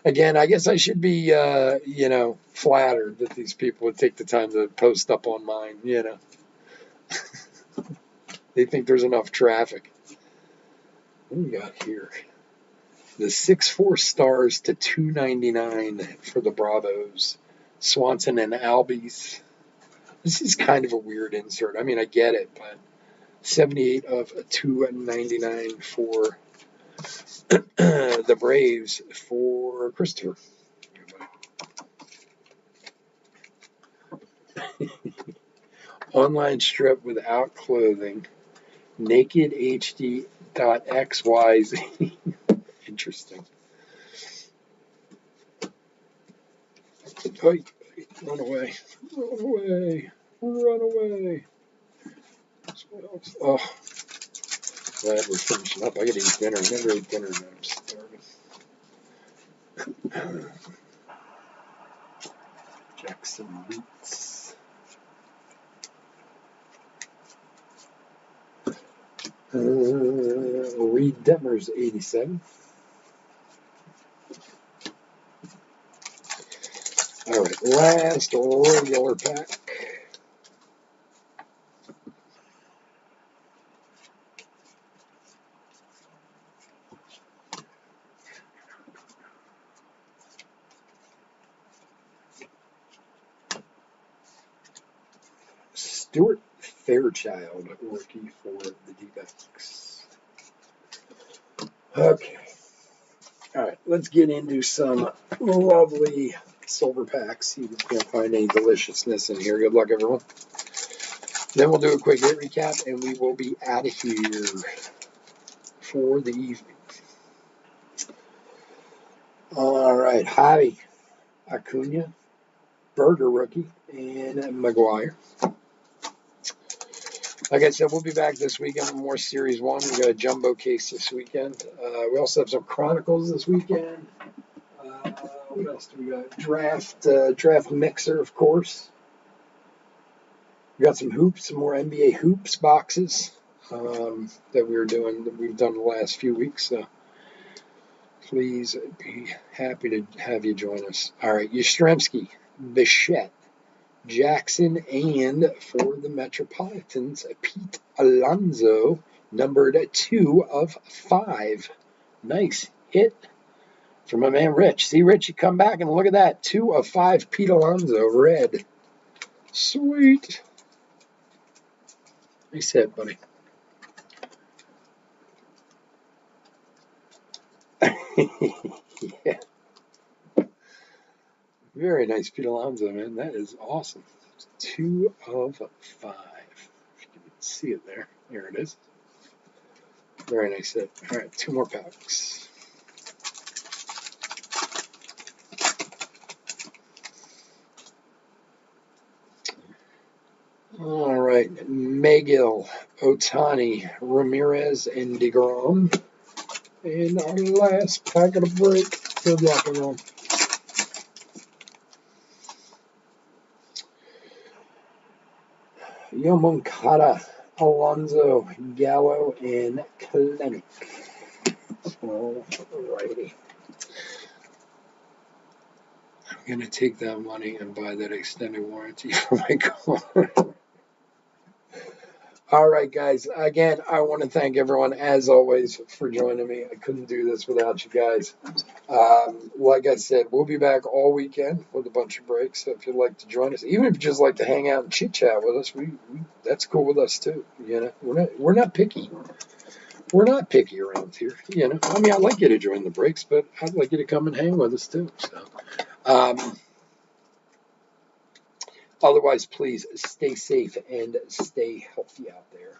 Again, I guess I should be flattered that these people would take the time to post up on mine. They think there's enough traffic. What do we got here? The 6-4 stars to $2.99 for the Bravos. Swanson and Albies. This is kind of a weird insert. I mean, I get it, but 78 of $2.99 for the Braves for Christopher. Online strip without clothing. Naked HD.XYZ. Interesting. Hey, run away. Run away. Run away. Oh, glad we're finishing up. I gotta eat dinner. I never ate dinner now. I'm starving. Jackson Boots. Reed Detmers 87. All right, last regular pack. Stuart Fairchild, rookie for the D-backs. Okay. All right, let's get into some lovely silver packs. See if we can't find any deliciousness in here. Good luck, everyone. Then we'll do a quick hit recap, and we will be out of here for the evening. All right, Javi, Acuna, Berger rookie, and McGuire. Like I said, we'll be back this weekend with more Series 1. We got a jumbo case this weekend. We also have some Chronicles this weekend. What else do we got? Draft mixer, of course. We got some hoops, some more NBA hoops boxes that we've done the last few weeks. So please be happy to have you join us. All right, Yastrzemski, Bichette, Jackson, and for the Metropolitans, Pete Alonso, numbered 2 of 5. Nice hit from my man Rich. See, Rich, you come back and look at that. 2 of 5 Pete Alonso, red. Sweet. Nice hit, buddy. Yeah. Very nice Pete Alonso, man. That is awesome. 2 of 5. If you can see it there. There it is. Very nice hit. All right, 2 more packs. All right, Megill, Otani, Ramirez, and DeGrom. And our last pack of the break. Good luck, everyone. Yomonkada, Alonso, Gallo, and Klemek. Alrighty. I'm going to take that money and buy that extended warranty for my car. All right, guys. Again, I want to thank everyone, as always, for joining me. I couldn't do this without you guys. Like I said, we'll be back all weekend with a bunch of breaks. So if you'd like to join us, even if you just like to hang out and chit-chat with us, that's cool with us, too. We're not picky. We're not picky around here. I mean, I'd like you to join the breaks, but I'd like you to come and hang with us, too. So, otherwise, please stay safe and stay healthy out there.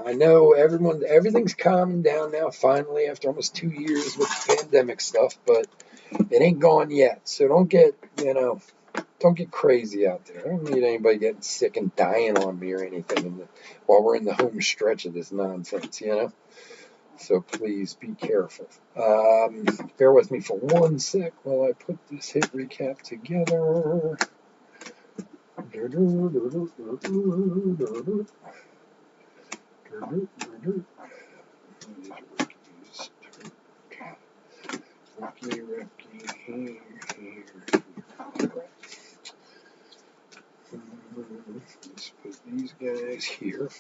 I know everything's calming down now, finally, after almost 2 years with the pandemic stuff, but it ain't gone yet. So don't get crazy out there. I don't need anybody getting sick and dying on me or anything while we're in the home stretch of this nonsense, So please be careful. Bear with me for 1 sec while I put this hit recap together. Let's put these guys here.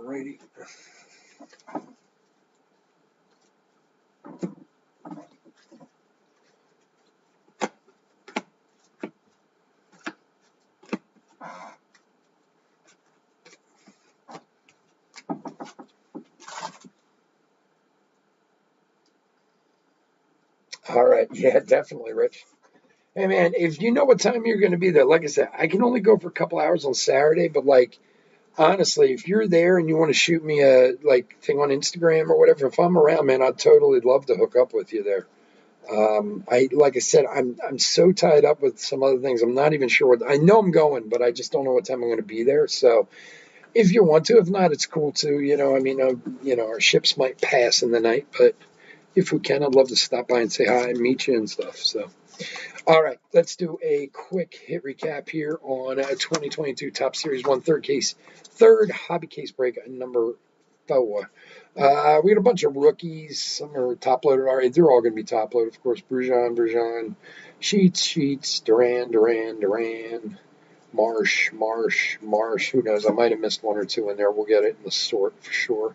Alrighty. All right. Yeah, definitely, Rich. Hey, man, if you know what time you're going to be there, like I said, I can only go for a couple hours on Saturday, but like, honestly, if you're there and you want to shoot me a thing on Instagram or whatever, if I'm around, man, I'd totally love to hook up with you there. Like I said, I'm so tied up with some other things. I'm not even sure what I know I'm going, but I just don't know what time I'm going to be there. So if you want to, if not, it's cool too. Our ships might pass in the night, but if we can, I'd love to stop by and say hi and meet you and stuff. So. All right, let's do a quick hit recap here on 2022 Top Series 1 third hobby case break number 4. We got a bunch of rookies. Some are top loaded already. They're all going to be top loaded, of course. Brujan, Sheets, Duran, Marsh. Who knows? I might have missed one or two in there. We'll get it in the sort for sure.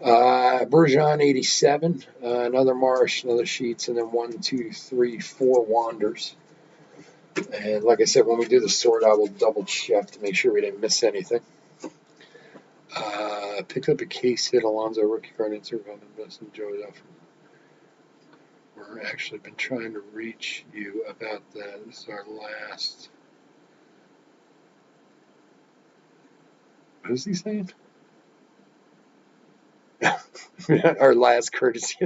Brujan 87, another Marsh, another Sheets, and then 1, 2, 3, 4 Wanders. And like I said, when we do the sort, I will double check to make sure we didn't miss anything. Picked up a case hit Alonzo rookie card insert on the best and Joey Duff. We've actually been trying to reach you about that. This is our last. What is he saying? Our last courtesy.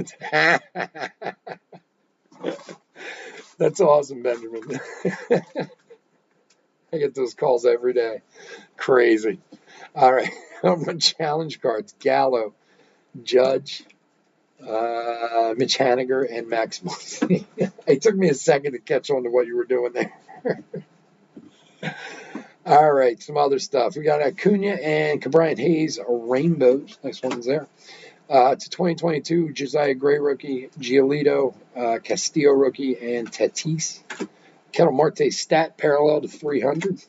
That's awesome, Benjamin. I get those calls every day. Crazy. All right. Challenge cards. Gallo, Judge, Mitch Haniger, and Max Muncie. It took me a second to catch on to what you were doing there. All right. Some other stuff. We got Acuna and Cabrian Hayes, rainbows. Nice ones there. To 2022, Josiah Gray rookie, Giolito, Castillo rookie, and Tatis. Ketel Marte stat parallel to 300.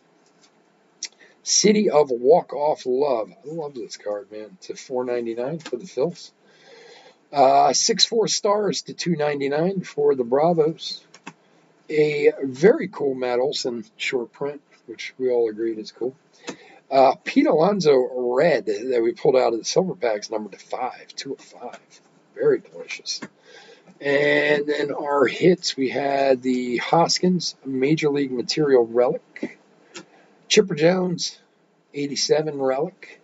City of Walk-Off Love. I love this card, man. To 499 for the Phils. 6-4 stars to 299 for the Bravos. A very cool Matt Olson short print, which we all agreed is cool. Pete Alonso red that we pulled out of the silver packs, number to 5, 2 of 5. Very delicious. And then our hits, we had the Hoskins Major League Material Relic, Chipper Jones 87 Relic,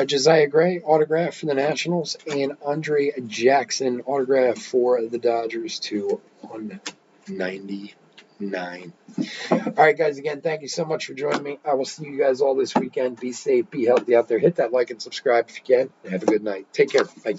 Josiah Gray autograph for the Nationals, and Andre Jackson autograph for the Dodgers to 199. All right, guys, again, thank you so much for joining me. I will see you guys all this weekend. Be safe, be healthy out there. Hit that like and subscribe if you can. Have a good night. Take care. Bye.